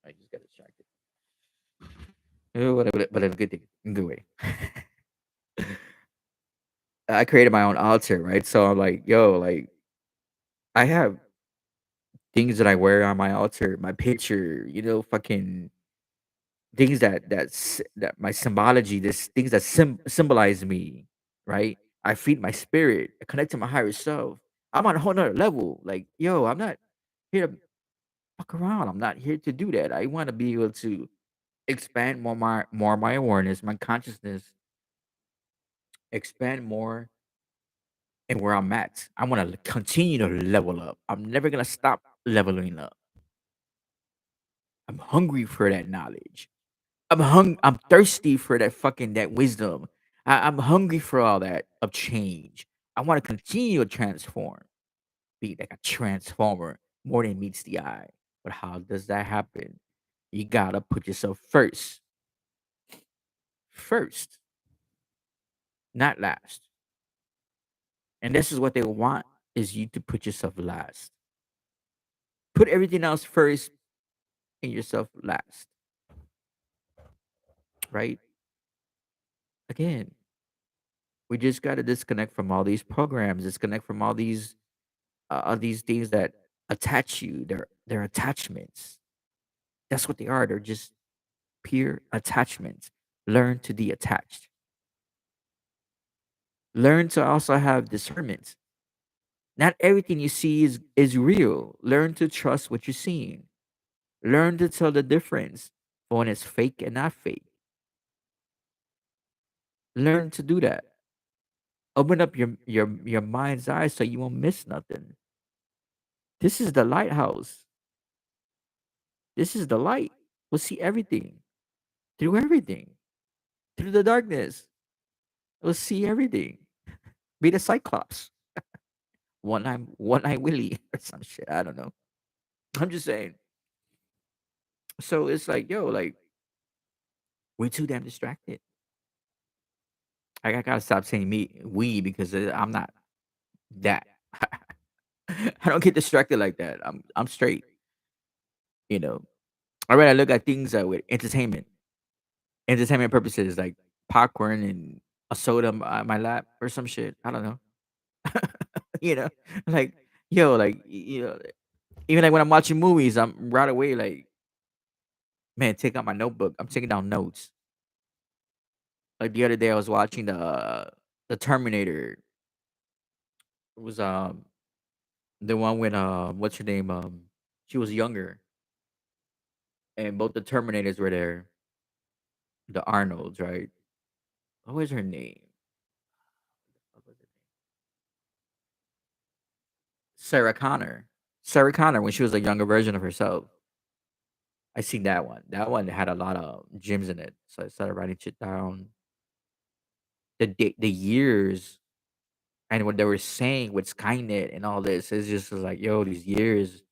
I just got distracted. But in a good thing, in a good way. I created my own altar, right? So I'm like, yo, like I have things that I wear on my altar, my picture, fucking things that my symbology, this things that symbolize me, right? I feed my spirit, I connect to my higher self. I'm on a whole nother level. Like, yo, I'm not here to fuck around. I'm not here to do that. I want to be able to expand more my awareness, my consciousness, expand more and where I'm at. I want to continue to level up. I'm never gonna stop leveling up. I'm hungry for that knowledge. I'm thirsty for that wisdom. I'm hungry for all that of change. I want to continue to transform, be like a transformer more than meets the eye. But how does that happen? You gotta put yourself first. First, not last. And this is what they want, is you to put yourself last. Put everything else first and yourself last. right? Again, we just got to disconnect from all these programs, disconnect from all these things that attach you. They're attachments. That's what they are. They're just pure attachments. Learn to detach. Learn to also have discernment. Not everything you see is real. Learn to trust what you're seeing. Learn to tell the difference for when it's fake and not fake. Learn to do that. Open up your mind's eyes so you won't miss nothing. This is the lighthouse. This is the light. We'll see everything through everything through the darkness. We'll see everything. Be the Cyclops, one eye Willie or some shit. I don't know. I'm just saying. So it's like, yo, like we're too damn distracted. I gotta stop saying me, we, because I'm not that. I don't get distracted like that. I'm straight. You know. I rather look at things with entertainment purposes, like popcorn and a soda on my lap or some shit. I don't know. you know, like yo, like even like when I'm watching movies, I'm right away like, man, take out my notebook. I'm taking down notes. Like the other day, I was watching the Terminator. It was the one when what's her name, she was younger, and both the Terminators were there. The Arnolds, right? What was her name? What was it? Sarah Connor. Sarah Connor when she was a younger version of herself. I seen that one. That one had a lot of gems in it. So I started writing shit down. The years and what they were saying with Skynet and all this, it's just was like, yo, these years,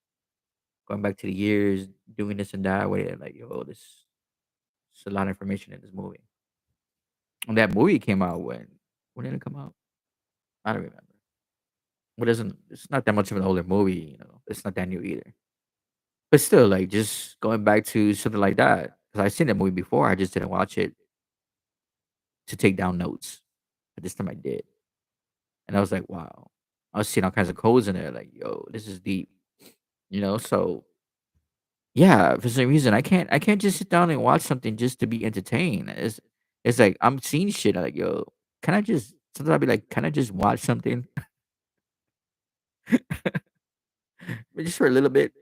going back to the years, doing this and that way, like, yo, this it's a lot of information in this movie. And that movie came out when did it come out? I don't remember. But it's not that much of an older movie, It's not that new either. But still, like just going back to something like that. Because I've seen that movie before. I just didn't watch it to take down notes. But this time I did. And I was like, wow. I was seeing all kinds of codes in there, like, yo, this is deep. So yeah, for some reason I can't just sit down and watch something just to be entertained. It's like I'm seeing shit. I'm like, yo, can I just sometimes I'll be like, can I just watch something just for a little bit?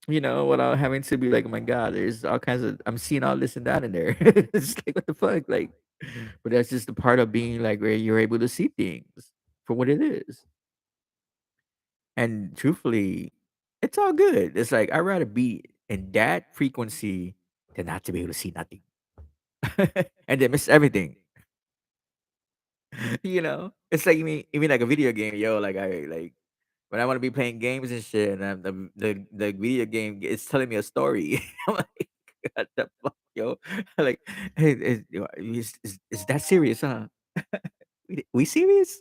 Without having to be like, oh my god, there's all kinds of I'm seeing all this and that in there. It's like what the fuck? Like, but that's just the part of being like where you're able to see things for what it is. And truthfully, it's all good. It's like I'd rather be in that frequency than not to be able to see nothing. And then miss everything. It's like you mean like a video game, yo. Like I like when I want to be playing games and shit, and the video game is telling me a story. I'm like, what the fuck, yo? Like, hey, is that serious, huh? We serious?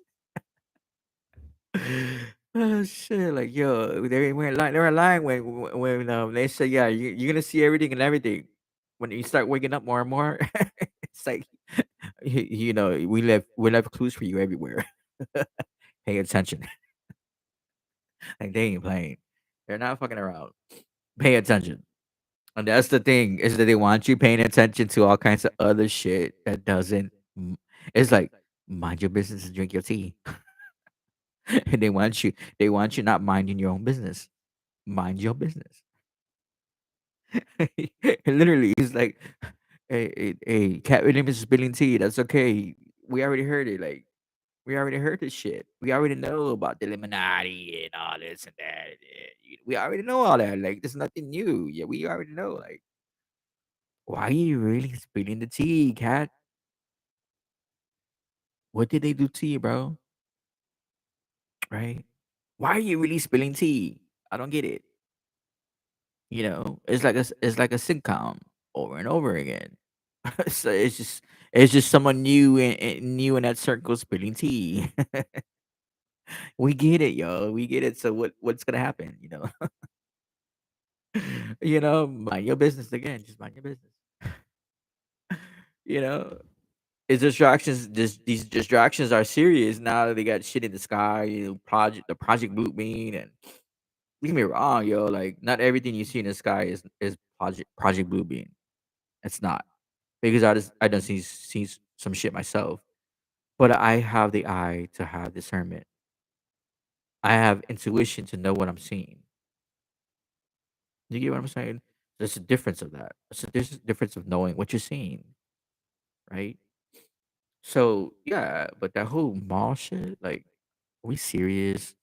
Oh shit! Like yo, they weren't lying. They were lying when they say yeah, you're gonna see everything and everything. When you start waking up more and more, it's like we left clues for you everywhere. Pay attention. Like they ain't playing. They're not fucking around. Pay attention. And that's the thing is that they want you paying attention to all kinds of other shit that doesn't. It's like mind your business and drink your tea. And they want you not minding your own business. Mind your business. Literally, it's like, hey, cat with name is spilling tea. That's okay. We already heard it. Like, we already heard this shit. We already know about the Illuminati and all this and that. We already know all that. Like, there's nothing new. Yeah, we already know. Like, why are you really spilling the tea, cat? What did they do to you, bro? Right? Why are you really spilling tea? I don't get it. It's like a sitcom over and over again. So it's just someone new in that circle spilling tea. We get it, yo. We get it. So what's gonna happen? Mind your business again. Just mind your business. You know, it's distractions. These distractions are serious now. They got shit in the sky. The Project Blue Beam, and don't get me wrong, yo. Like, not everything you see in the sky is Project Blue Beam. It's not, because I don't see some shit myself, but I have the eye to have discernment. I have intuition to know what I'm seeing. You get what I'm saying? There's a difference of that. There's a difference of knowing what you're seeing, right? So yeah, but that whole mall shit, like, are we serious?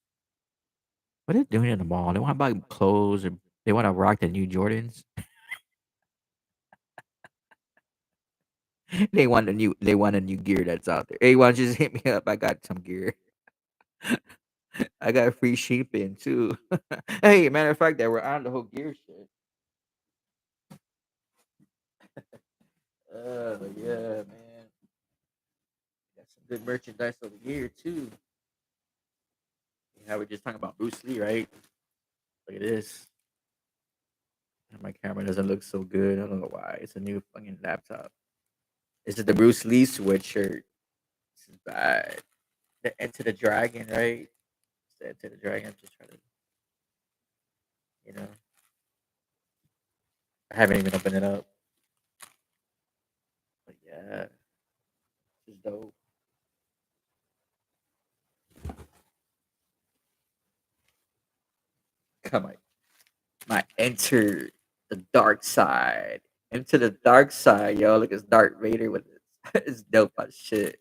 What are they doing in the mall? They want to buy clothes, or they want to rock the new Jordans. They want a new gear that's out there. Hey, why don't you just hit me up? I got some gear. I got free shipping too. Hey, matter of fact, that we're on the whole gear shit. Yeah, man. Got some good merchandise over here too. Yeah, we're just talking about Bruce Lee, right? Look at this. My camera doesn't look so good. I don't know why. It's a new fucking laptop. This is the Bruce Lee sweatshirt. This is bad. The Enter the Dragon, right? It's the Enter the Dragon. I'm just trying to, you know, I haven't even opened it up. But yeah, this is dope. Come on. My Enter the Dark Side. Enter the Dark Side, yo. Look, it's Darth Vader with it. It's dope as shit.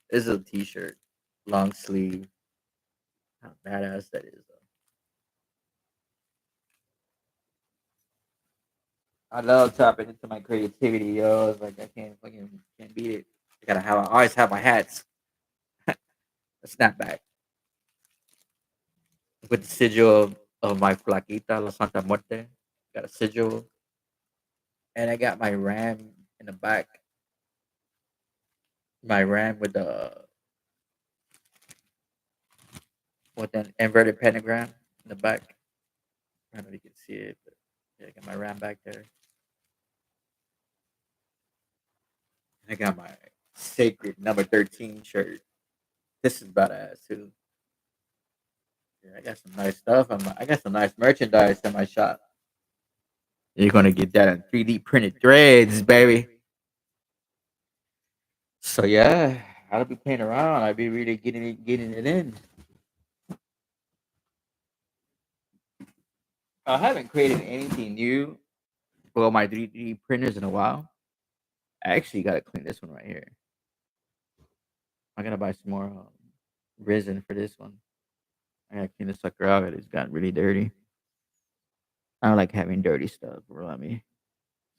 This is a t shirt. Long sleeve. How badass that is, though. I love tapping into my creativity, yo. It's like I can't beat it. I always have my hats. A snapback with the sigil of my flaquita La Santa Muerte. Got a sigil, and I got my ram in the back. My ram with an inverted pentagram in the back. I don't know if you can see it, but yeah, I got my ram back there. And I got my sacred number 13 shirt. This is badass too. Yeah, I got some nice stuff. I got some nice merchandise in my shop. You're gonna get that in 3D printed threads, baby. So yeah, I'll be playing around. I'll be really getting it in. I haven't created anything new for my 3D printers in a while. I actually gotta clean this one right here. I gotta buy some more resin for this one. I gotta clean this sucker out. It's gotten really dirty. I don't like having dirty stuff around me.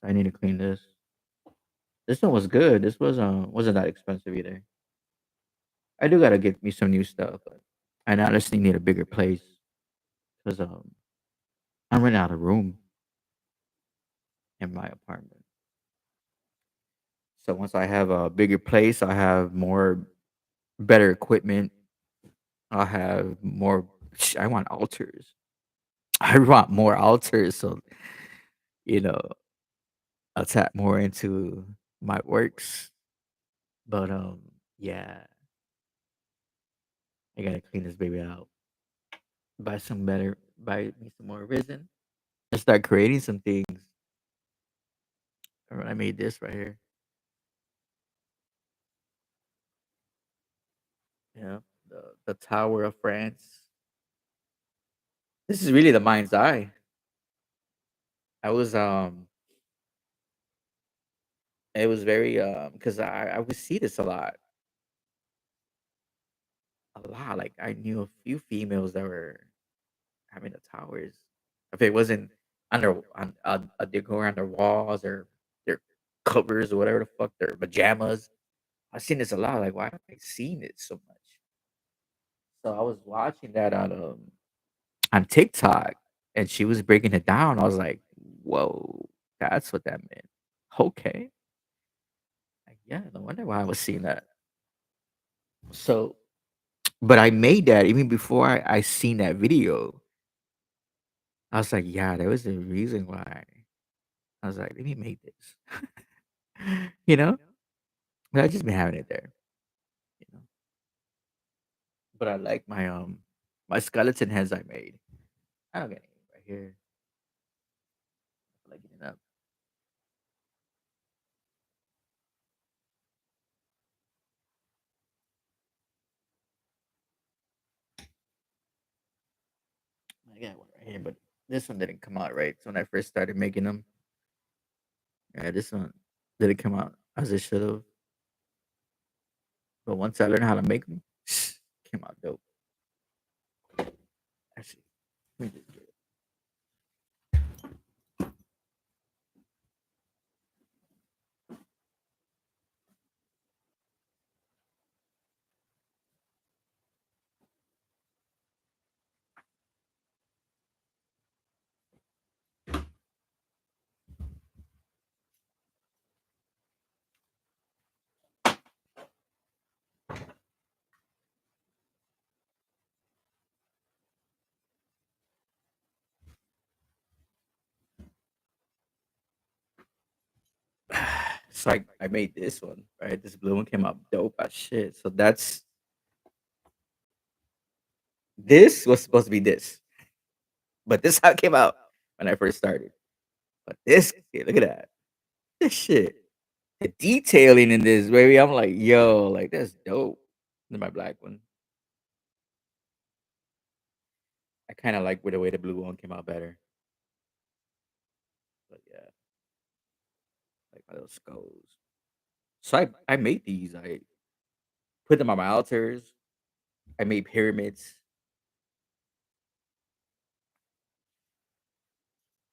I need to clean this. This one was good. This wasn't that expensive either. I do gotta get me some new stuff, but I honestly need a bigger place because I'm running out of room in my apartment. So once I have a bigger place, I have more better equipment. I have more. I want altars. I want more altars, so you know I'll tap more into my works. But yeah, I gotta clean this baby out. Buy me some more resin, and start creating some things. I made this right here. Yeah, the Tower of France. This is really the mind's eye. I was it was very because I would see this a lot. Like, I knew a few females that were having the towers. If it wasn't on decor on their walls or their covers or whatever the fuck, their pajamas. I've seen this a lot. Like, why have I seen it so much? So I was watching that on TikTok, and she was breaking it down. I was like, whoa, that's what that meant. Okay. Like, yeah, no wonder why I was seeing that. So, but I made that even before I seen that video. I was like, yeah, there was a reason why. I was like, let me make this. You know? But I just been having it there, you know. But I like my skeleton heads I made. I don't get any right here. I like it up. I got one right here, but this one didn't come out right. So when I first started making them, yeah, this one didn't come out as it should have. But once I learned how to make them, came out dope. Actually, let me just get it. So I made this one, right? This blue one came out dope as shit. So this was supposed to be this, but this how it came out when I first started. But this, yeah, look at that, this shit, the detailing in this, baby. I'm like, yo, like that's dope. Then my black one, I kind of like with the way the blue one came out better. But yeah, like my little skulls. So I made these. I put them on my altars. I made pyramids.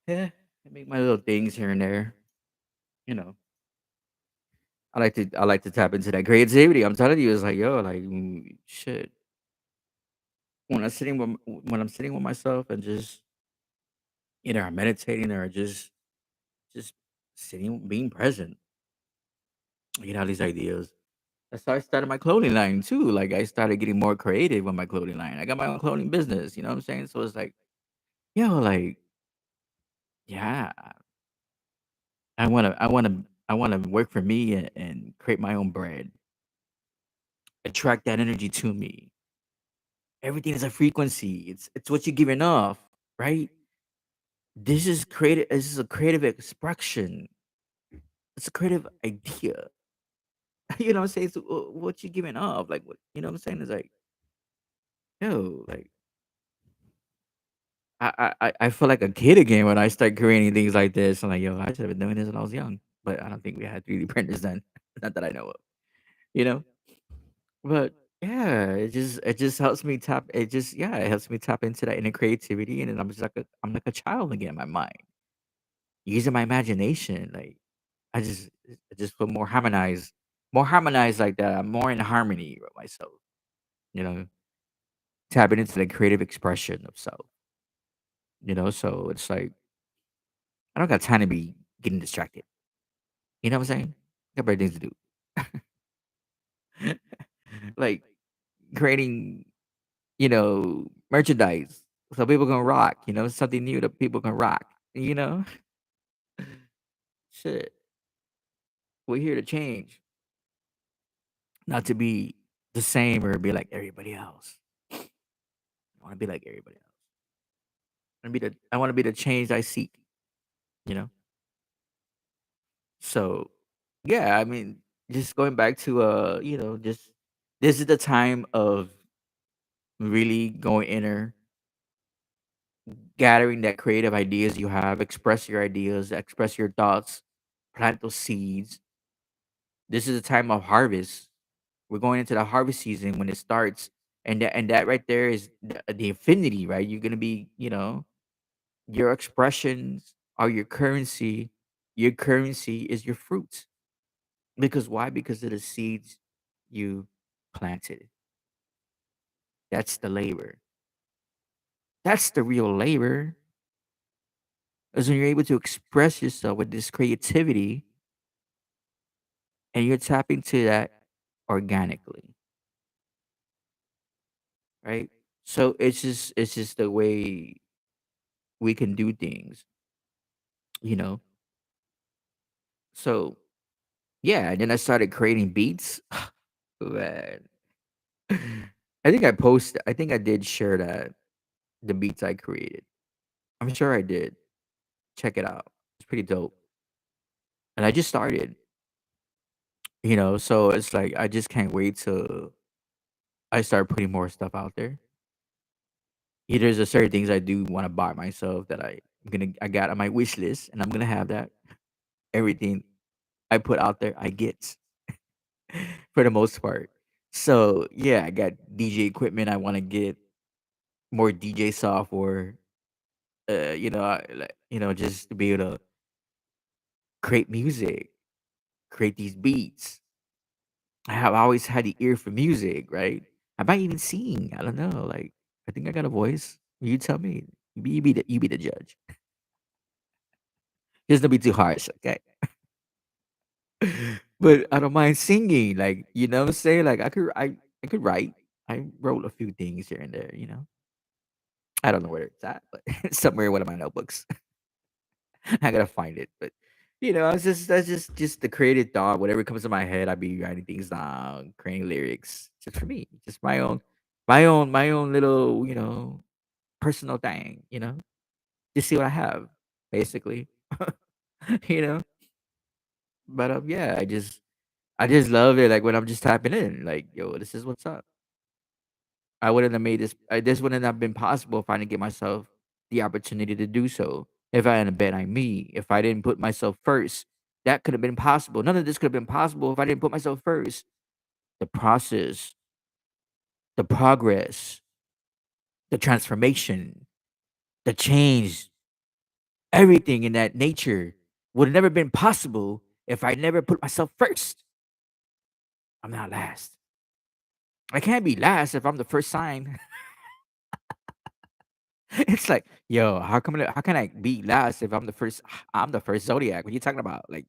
Yeah, I make my little things here and there. You know, I like to tap into that creativity. I'm telling you, it's like yo, like shit. When I'm sitting with myself and just either I'm meditating or just sitting, being present, I get all these ideas. That's how I started my clothing line too. Like I started getting more creative with my clothing line. I got my own clothing business. You know what I'm saying? So it's like, yo, like yeah, I wanna work for me and create my own brand. Attract that energy to me. Everything is a frequency. It's what you're giving off, right? This is creative. This is a creative expression. It's a creative idea. You know what I'm saying? So, what you giving off? Like what you know what I'm saying? Is like, yo, like I feel like a kid again when I start creating things like this. I'm like, yo, I should have been doing this when I was young. But I don't think we had 3D printers then. Not that I know of. You know? But yeah, it just helps me tap it just yeah, it helps me tap into that inner creativity and then I'm like a child again in my mind. Using my imagination. Like I just feel more harmonized like that. I'm more in harmony with myself, you know, tapping into the creative expression of self. So it's like I don't got time to be getting distracted. You know what I'm saying? Got better things to do. Like creating, merchandise so people can rock, something new that people can rock, you know? Shit. We're here to change, not to be the same or be like everybody else. I want to be like everybody else. I want to be the change I seek, you know? So, yeah, I mean, just going back to just this is the time of really going inner, gathering that creative ideas you have, express your ideas, express your thoughts, plant those seeds. This is a time of harvest. We're going into the harvest season when it starts, and that right there is the infinity, right? You're gonna be, your expressions are your currency. Your currency is your fruits. Because why? Because of the seeds you planted. That's the labor. That's the real labor. Is when you're able to express yourself with this creativity and you're tapping to that organically, right? So it's just the way we can do things, you know. So Yeah, and then I started creating beats. Man. I think I did share that, the beats I created. I'm sure I did. Check it out. It's pretty dope. And I just started, so it's like I just can't wait till I start putting more stuff out there. Yeah, there's a certain things I do want to buy myself that I got on my wish list, and I'm gonna have that. Everything I put out there, I get for the most part. So yeah, I got DJ equipment. I want to get more DJ software. Just to be able to create music, create these beats. I have always had the ear for music, right? I might even sing. I don't know. Like, I think I got a voice. You tell me. You be the judge. Just don't be too harsh, okay? But I don't mind singing. Like, what I'm saying? Like, I could write. I wrote a few things here and there. I don't know where it's at, but somewhere in one of my notebooks. I gotta find it. But it's just that's just the creative thought. Whatever comes to my head, I be writing things down, creating lyrics, just for me, just my own little, personal thing. Just see what I have, basically. you know. But yeah, I just love it. Like when I'm just tapping in, like, yo, this is what's up. I wouldn't have made this. This wouldn't have been possible if I didn't give myself the opportunity to do so. If I hadn't bet on me, if I didn't put myself first, that could have been possible. None of this could have been possible if I didn't put myself first. The process, the progress, the transformation, the change, everything in that nature would have never been possible if I never put myself first. I'm not last. I can't be last if I'm the first sign. It's like, yo, how can I be last if I'm the first? I'm the first zodiac. What you talking about? Like,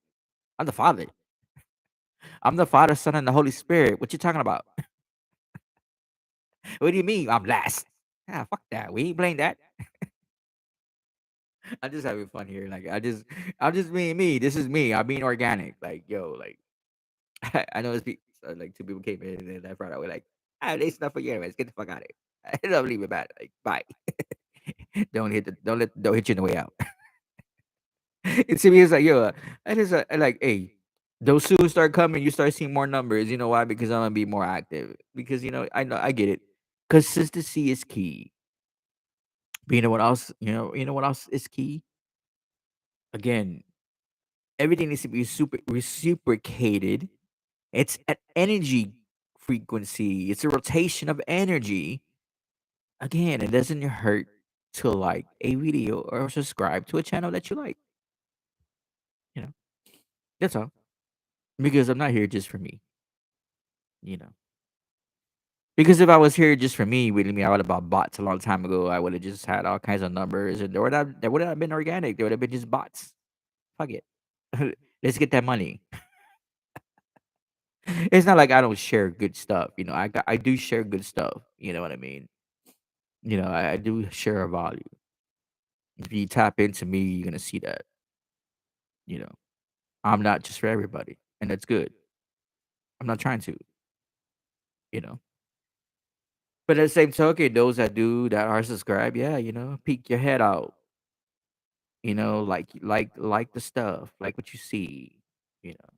I'm the father. I'm the Father, Son, and the Holy Spirit. What you talking about? What do you mean I'm last? Ah, fuck that. We ain't playing that. I'm just having fun here. Like, I'm just being me. This is me. I'm being organic. Like, yo, like, I know it's like two people came in and left right away. Like, they stuff for you anyways. Get the fuck out of here. Don't leave it bad. Like, bye. Don't hit you on the way out. It's to me, it's like, yo, I just like, hey, those soon start coming. You start seeing more numbers. You know why? Because I'm gonna be more active. Because I know I get it. Consistency is key. But you know what else? You know what else is key? Again, everything needs to be super reciprocated. It's an energy frequency. It's a rotation of energy. Again, it doesn't hurt to like a video or subscribe to a channel that you like. You know, that's all. Because I'm not here just for me. You know. Because if I was here just for me, believe me, I would have bought bots a long time ago. I would have just had all kinds of numbers, and they would have been organic. They would have been just bots. Fuck it. Let's get that money. It's not like I don't share good stuff. I do share good stuff. You know what I mean? I do share a value. If you tap into me, you're gonna see that. You know, I'm not just for everybody, and that's good. I'm not trying to. You know, but at the same token, those that are subscribed, yeah, peek your head out. Like the stuff, like what you see. You know,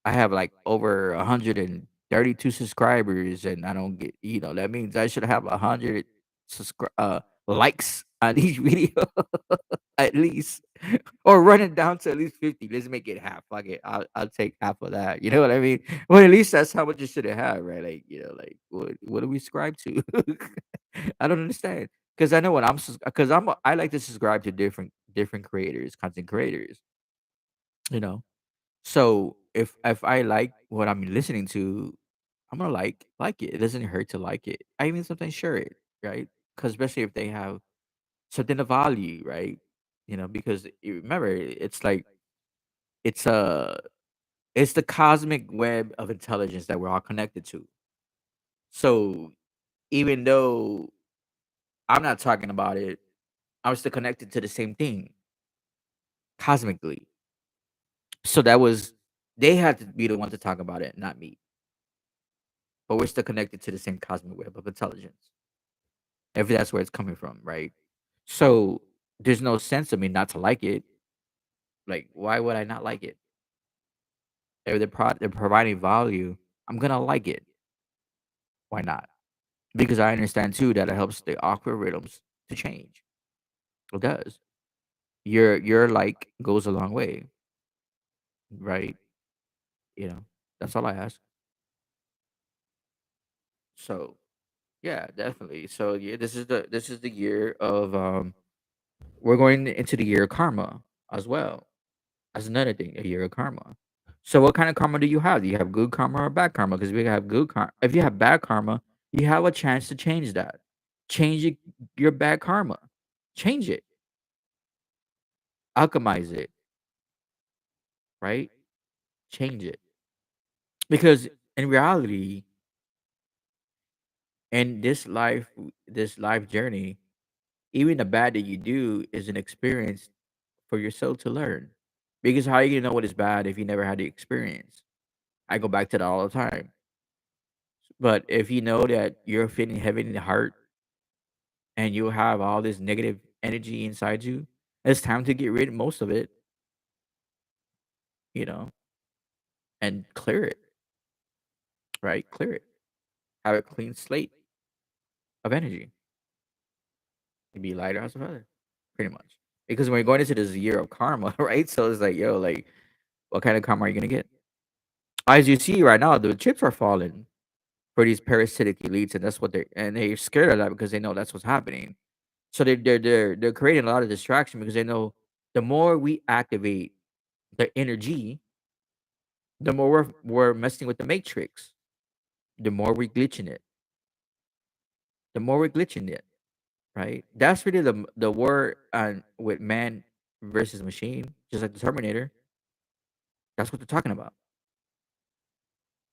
I have like over 132 subscribers, and I don't get. That means I should have 100 likes on each video at least, or run it down to at least 50. Let's make it half. Fuck it, I'll take half of that. You know what I mean? Well, at least that's how much you should have, right? Like, what do we subscribe to? I don't understand because I know what because I like to subscribe to different creators, content creators. You know, so if I like what I'm listening to, I'm gonna like it. It doesn't hurt to like it. I even sometimes share it, right? Because especially if they have something of value, right? Because you remember, it's like it's a it's the cosmic web of intelligence that we're all connected to. So even though I'm not talking about it, I'm still connected to the same thing cosmically. So that was. They had to be the one to talk about it, not me. But we're still connected to the same cosmic web of intelligence, if that's where it's coming from, right? So there's no sense of me not to like it. Like, why would I not like it? If they're providing value, I'm gonna like it. Why not? Because I understand too that it helps the awkward rhythms to change. It does. Your like goes a long way, right? You know, that's all I ask. So yeah, definitely. So yeah, this is the year of we're going into the year of karma as well. That's another thing, a year of karma. So what kind of karma do you have? Do you have good karma or bad karma? Because we have good karma. If you have bad karma, you have a chance to change that. Change it, your bad karma. Change it. Alchemize it, right? Change it. Because in reality, in this life journey, even the bad that you do is an experience for yourself to learn. Because how you gonna know what is bad if you never had the experience? I go back to that all the time. But if you know that you're feeling heavy in the heart and you have all this negative energy inside you, it's time to get rid of most of it, you know, and clear it, right? Clear it. Have a clean slate of energy. You be lighter as a feather, pretty much. Because when you're going into this year of karma, right? So it's like, yo, like, what kind of karma are you gonna get? As you see right now, the chips are falling for these parasitic elites, and they're scared of that because they know that's what's happening. So they're creating a lot of distraction because they know the more we activate the energy, the more we're messing with the matrix. The more we're glitching it. The more we're glitching it, right? That's really the war with man versus machine, just like the Terminator. That's what they're talking about.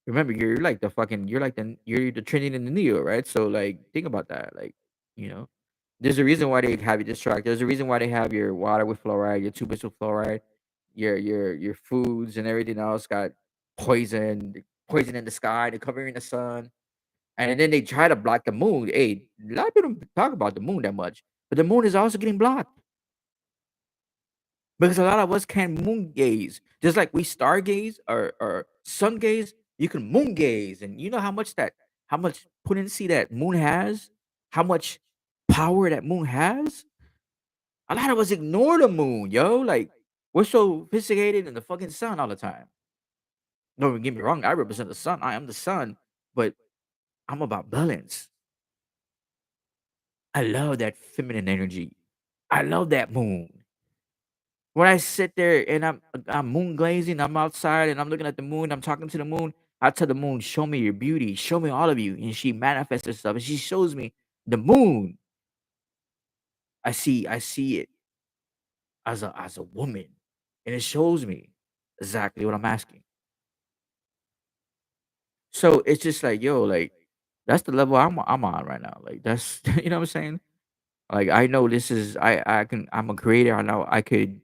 Remember, you're the Trinity and the Neo, right? So like, think about that. Like, you know, there's a reason why they have you distracted. There's a reason why they have your water with fluoride, your tubers with fluoride, your foods and everything else got poison, poison in the sky, they're covering the sun. And then they try to block the moon. Hey, a lot of people don't talk about the moon that much, but the moon is also getting blocked because a lot of us can't moon gaze. Just like we stargaze or sun gaze, you can moon gaze, and you know how much potency that moon has, how much power that moon has. A lot of us ignore the moon, yo. Like, we're so sophisticated in the fucking sun all the time. Don't get me wrong, I represent the sun. I am the sun, but I'm about balance. I love that feminine energy. I love that moon. When I sit there and I'm moon glazing, I'm outside and I'm looking at the moon, I'm talking to the moon. I tell the moon, show me your beauty, show me all of you. And she manifests herself and she shows me the moon. I see it as a woman. And it shows me exactly what I'm asking. So it's just like, yo, like, that's the level I'm on right now. Like, that's you know what I'm saying? Like, I know this is I'm a creator. I know I could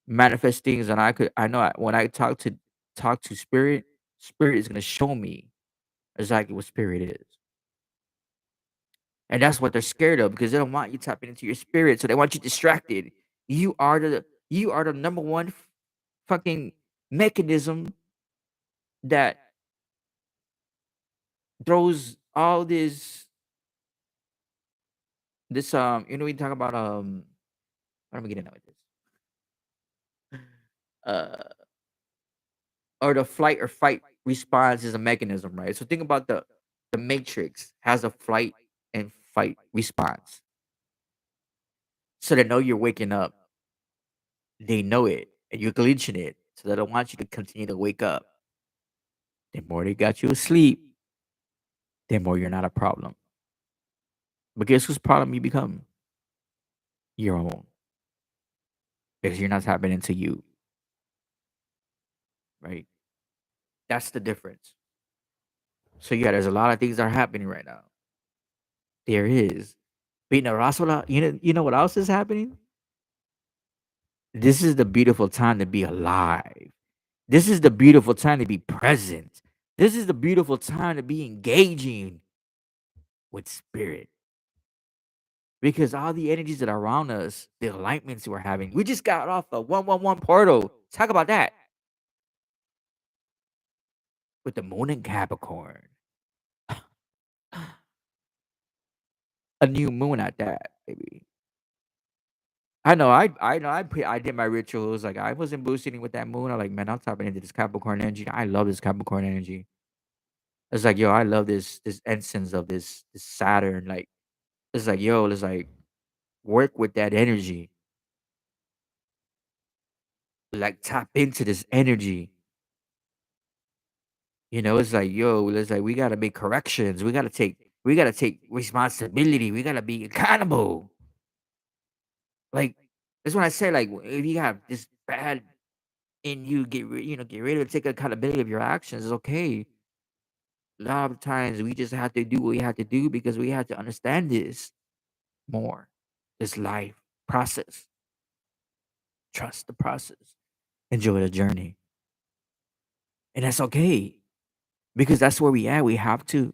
manifest things, and I know when I talk to spirit, spirit is gonna show me exactly what spirit is, and that's what they're scared of because they don't want you tapping into your spirit, so they want you distracted. You are the number one fucking mechanism that throws all this we talk about what am I getting at with this? Uh or the flight or fight response is a mechanism, right? So think about the matrix has a flight and fight response. So they know you're waking up. They know it and you're glitching it. So they don't want you to continue to wake up. The more they got you asleep, the more you're not a problem. But guess whose problem you become? Your own. Because you're not tapping into you, right? That's the difference. So yeah, there's a lot of things that are happening right now. There is. But you know what else is happening? This is the beautiful time to be alive. This is the beautiful time to be present. This is the beautiful time to be engaging with spirit. Because all the energies that are around us, the alignments we're having, we just got off a 111 portal. Talk about that with the moon in Capricorn. A new moon at that, baby. I did my rituals. Like I wasn't boosting with that moon. I'm like, man, I'm tapping into this Capricorn energy. I love this Capricorn energy. It's like, yo, I love this essence of this Saturn. Like, it's like, yo, it's like work with that energy. Like tap into this energy. It's like, yo, it's like we gotta make corrections. We gotta take responsibility. We gotta be accountable. Like that's what I say. Like if you have this bad and you get ready to take accountability of your actions, it's okay. A lot of times we just have to do what we have to do because we have to understand this more. This life process. Trust the process. Enjoy the journey. And that's okay. Because that's where we at. We have to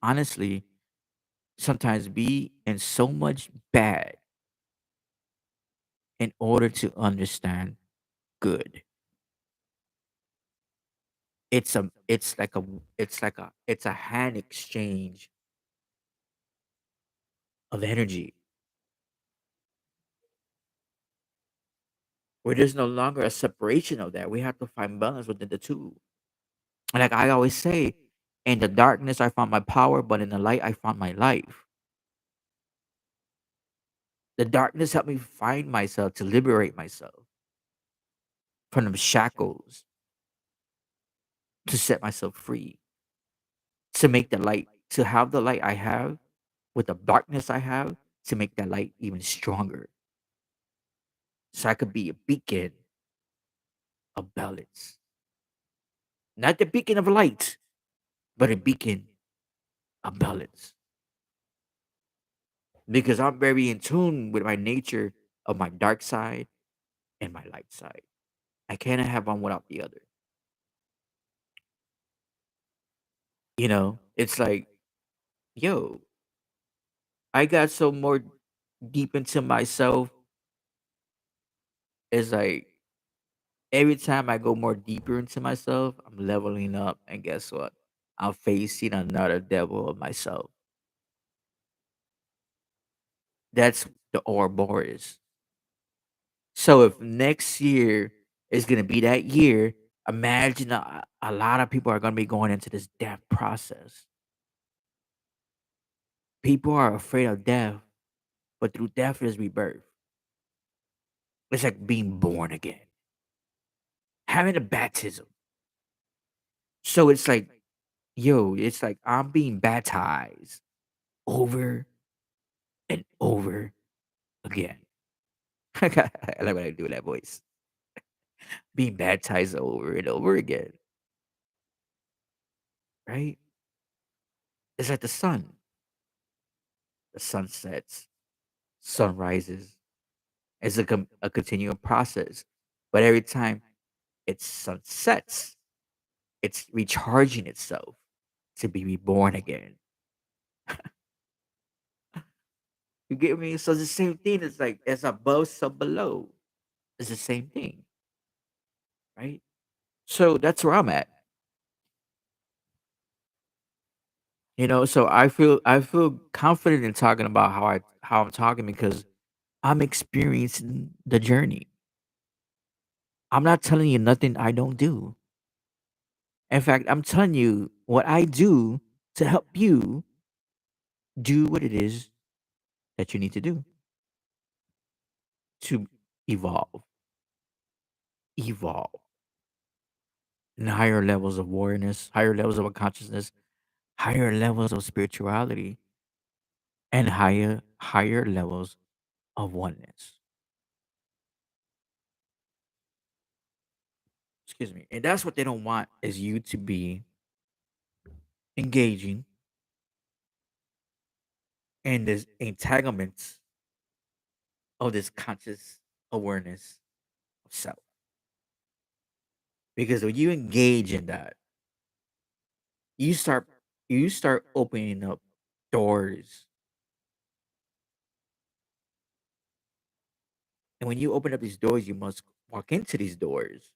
honestly sometimes be in so much bad in order to understand good. It's a hand exchange of energy where there's no longer a separation of that. We have to find balance within the two. Like I always say, in the darkness I found my power, but in the light I found my life. The darkness helped me find myself to liberate myself from the shackles, to set myself free, to make the light, to have the light I have with the darkness I have, to make that light even stronger. So I could be a beacon of balance. Not the beacon of light, but a beacon of balance. Because I'm very in tune with my nature of my dark side and my light side. I cannot have one without the other. It's like, yo, I got so more deep into myself. It's like every time I go more deeper into myself, I'm leveling up. And guess what? I'm facing another devil of myself. That's the Ouroboros. So if next year is going to be that year, imagine a lot of people are going to be going into this death process. People are afraid of death, but through death is rebirth. It's like being born again, having a baptism. So it's like, yo, it's like I'm being baptized over and over again. I like when I do that voice. Being baptized over and over again, right? It's like the sun. The sun sets, sun rises. It's a continual process. But every time it sun sets, it's recharging itself to be reborn again. You get me? So it's the same thing. It's like it's above, so below. It's the same thing, right? So that's where I'm at. So I feel confident in talking about how I'm talking because I'm experiencing the journey. I'm not telling you nothing I don't do. In fact, I'm telling you what I do to help you do what it is that you need to do to evolve, evolve in higher levels of awareness, higher levels of consciousness, higher levels of spirituality, and higher levels of oneness. Excuse me. And that's what they don't want is you to be engaging in this entanglements of this conscious awareness of self. because when you engage in that, you start you start opening up doors, and when you open up these doors, you must walk into these doors.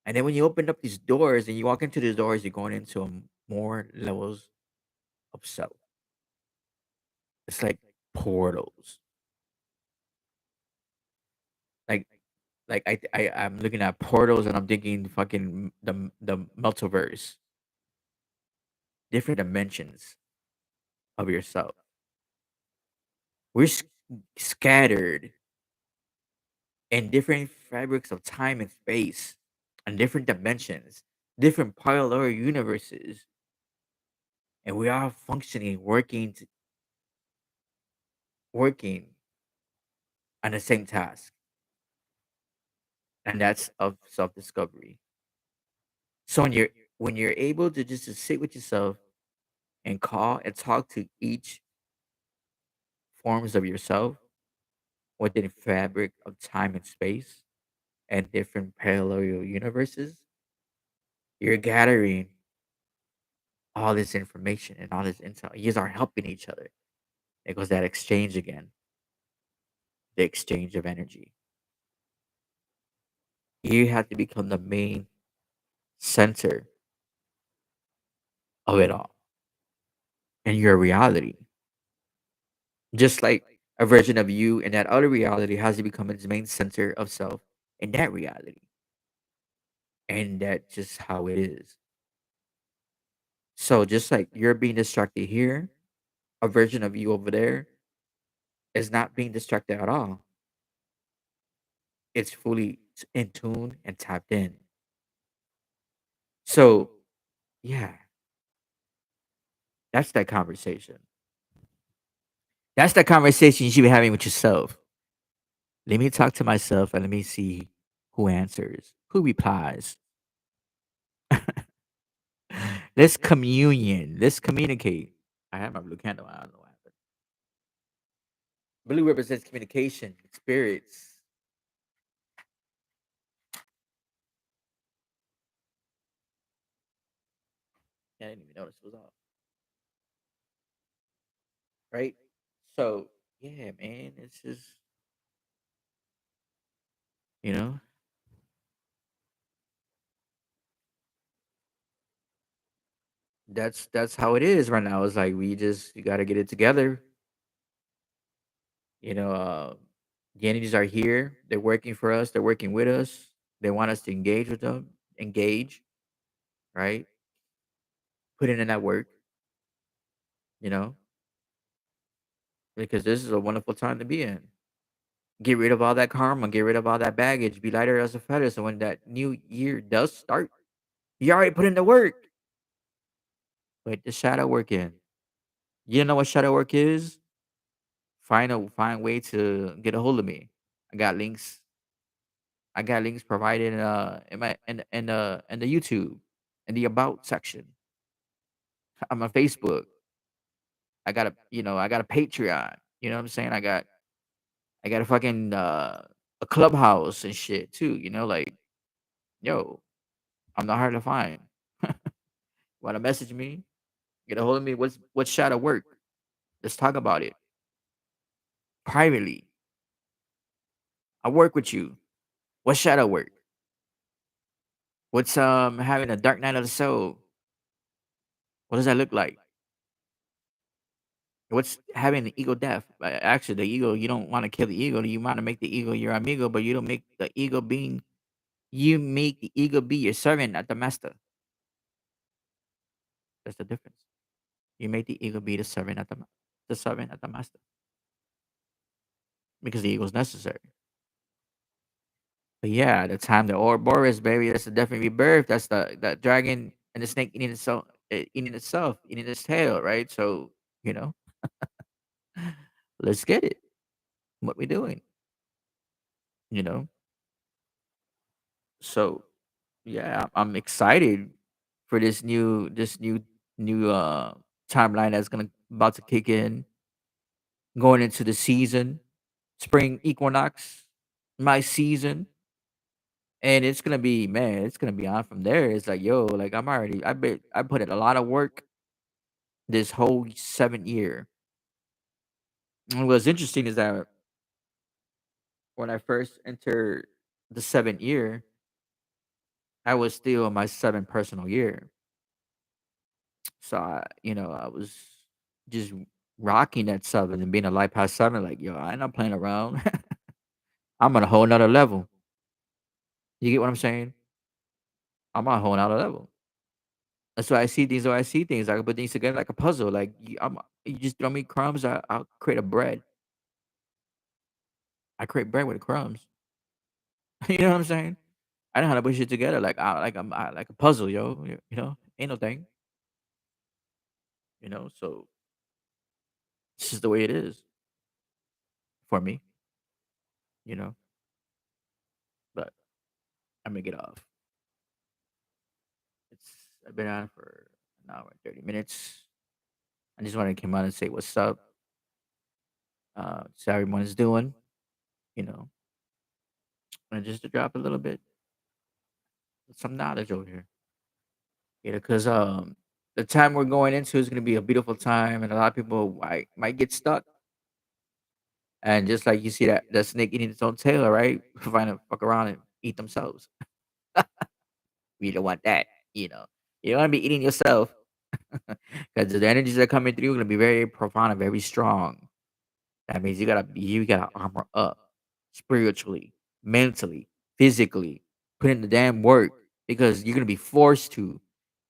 And then when you open up these doors and you walk into these doors, you're going into more levels of self. It's like portals. Like I'm looking at portals and I'm thinking fucking the multiverse, different dimensions of yourself. We're scattered in different fabrics of time and space, and different dimensions, different parallel universes, and we are functioning, working on the same task, and that's of self discovery. So when you're able to just to sit with yourself and call and talk to each forms of yourself within fabric of time and space and different parallel universes, you're gathering all this information and all this intel. You are helping each other. It goes that exchange again, the exchange of energy. You have to become the main center of it all and your reality. Just like a version of you in that other reality has to become its main center of self in that reality. And that's just how it is. So just like you're being distracted here, a version of you over there is not being distracted at all. It's fully in tune and tapped in. So yeah, that's that conversation. That's the conversation you should be having with yourself. Let me talk to myself and let me see who answers, who replies. Let's communion. Let's communicate. I have my blue candle. I don't know what happened. Blue represents communication, spirits. I didn't even notice it was off. Right? So yeah, man, it's just you know that's how it is right now. It's like we just you got to get it together. You know, the entities are here. They're working for us. They're working with us. They want us to engage with them. Engage, right? Put in that work. You know, because this is a wonderful time to be in. Get rid of all that karma. Get rid of all that baggage. Be lighter as a feather. So when that new year does start, you already put in the work. Put the shadow work in. You know what shadow work is? Find way to get a hold of me. I got links. I got links provided in my in the YouTube in the about section. On my Facebook. I got a Patreon. You know what I'm saying? I got a fucking a clubhouse and shit too. Like yo, I'm not hard to find. Wanna message me? Get a hold of me. What's shadow work? Let's talk about it privately. I work with you. What's shadow work? What's having a dark night of the soul? What does that look like? What's having the ego death? Actually, the ego, you don't want to kill the ego. You want to make the ego your amigo, but you don't make the ego being, you make the ego be your servant, not the master. That's the difference. You make the ego be the servant, not the servant, not the master, because the ego is necessary. But yeah, the time the Ouroboros, baby, that's the definitely rebirth. That's the dragon and the snake eating its tail, right? So, you know, let's get it. What we doing, you know? So yeah, I'm excited for this new timeline that's gonna about to kick in, going into the season, spring equinox, my season. And it's gonna be, man, it's gonna be on from there. It's like, yo, like I put in a lot of work this whole 7th year. And what's interesting is that when I first entered the 7th year, I was still in my 7th personal year. So I was just rocking that 7 and being a light past 7, like, yo, I ain't not playing around. I'm on a whole nother level. You get what I'm saying? I'm on a whole nother level. That's why I see things. I see things. I can put things together like a puzzle. Like you just throw me crumbs. I'll create a bread. I create bread with the crumbs. You know what I'm saying? I know how to put shit together. Like a puzzle, yo. Ain't no thing. So it's just the way it is for me. You know, but I'm gonna get off. It's I've been on for an hour and 30 minutes. I just wanted to come out and say what's up. See how everyone's doing. You know, and just to drop a little bit some knowledge over here. Because the time we're going into is gonna be a beautiful time, and a lot of people might get stuck. And just like you see that snake eating its own tail, right? Find to fuck around and eat themselves. We don't want that. You know, you don't want to be eating yourself because the energies that are coming through are gonna be very profound and very strong. That means you gotta armor up spiritually, mentally, physically, put in the damn work because you're gonna be forced to.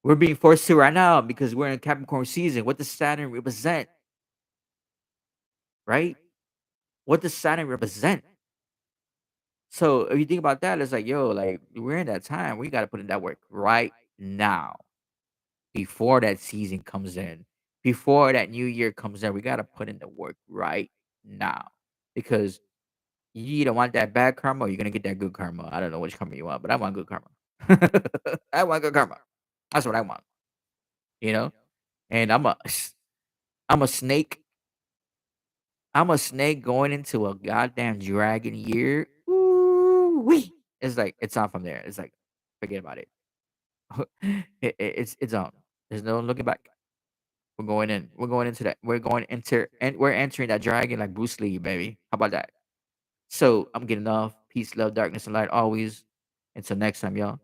We're being forced to right now because we're in Capricorn season. What does Saturn represent, right? What does Saturn represent? So if you think about that, it's like, yo, like we're in that time. We gotta put in that work right now before that season comes in, before that new year comes in. We gotta put in the work right now because you either want that bad karma or you're gonna get that good karma. I don't know which karma you want, but I want good karma. I want good karma. That's what I want, you know? And I'm a snake. I'm a snake going into a goddamn dragon year. Ooh wee. It's like it's on from there. It's like forget about it. It's on. There's no looking back. We're going in. We're going into that. We're entering that dragon like Bruce Lee, baby. How about that? So I'm getting off. Peace, love, darkness, and light always. Until next time, y'all.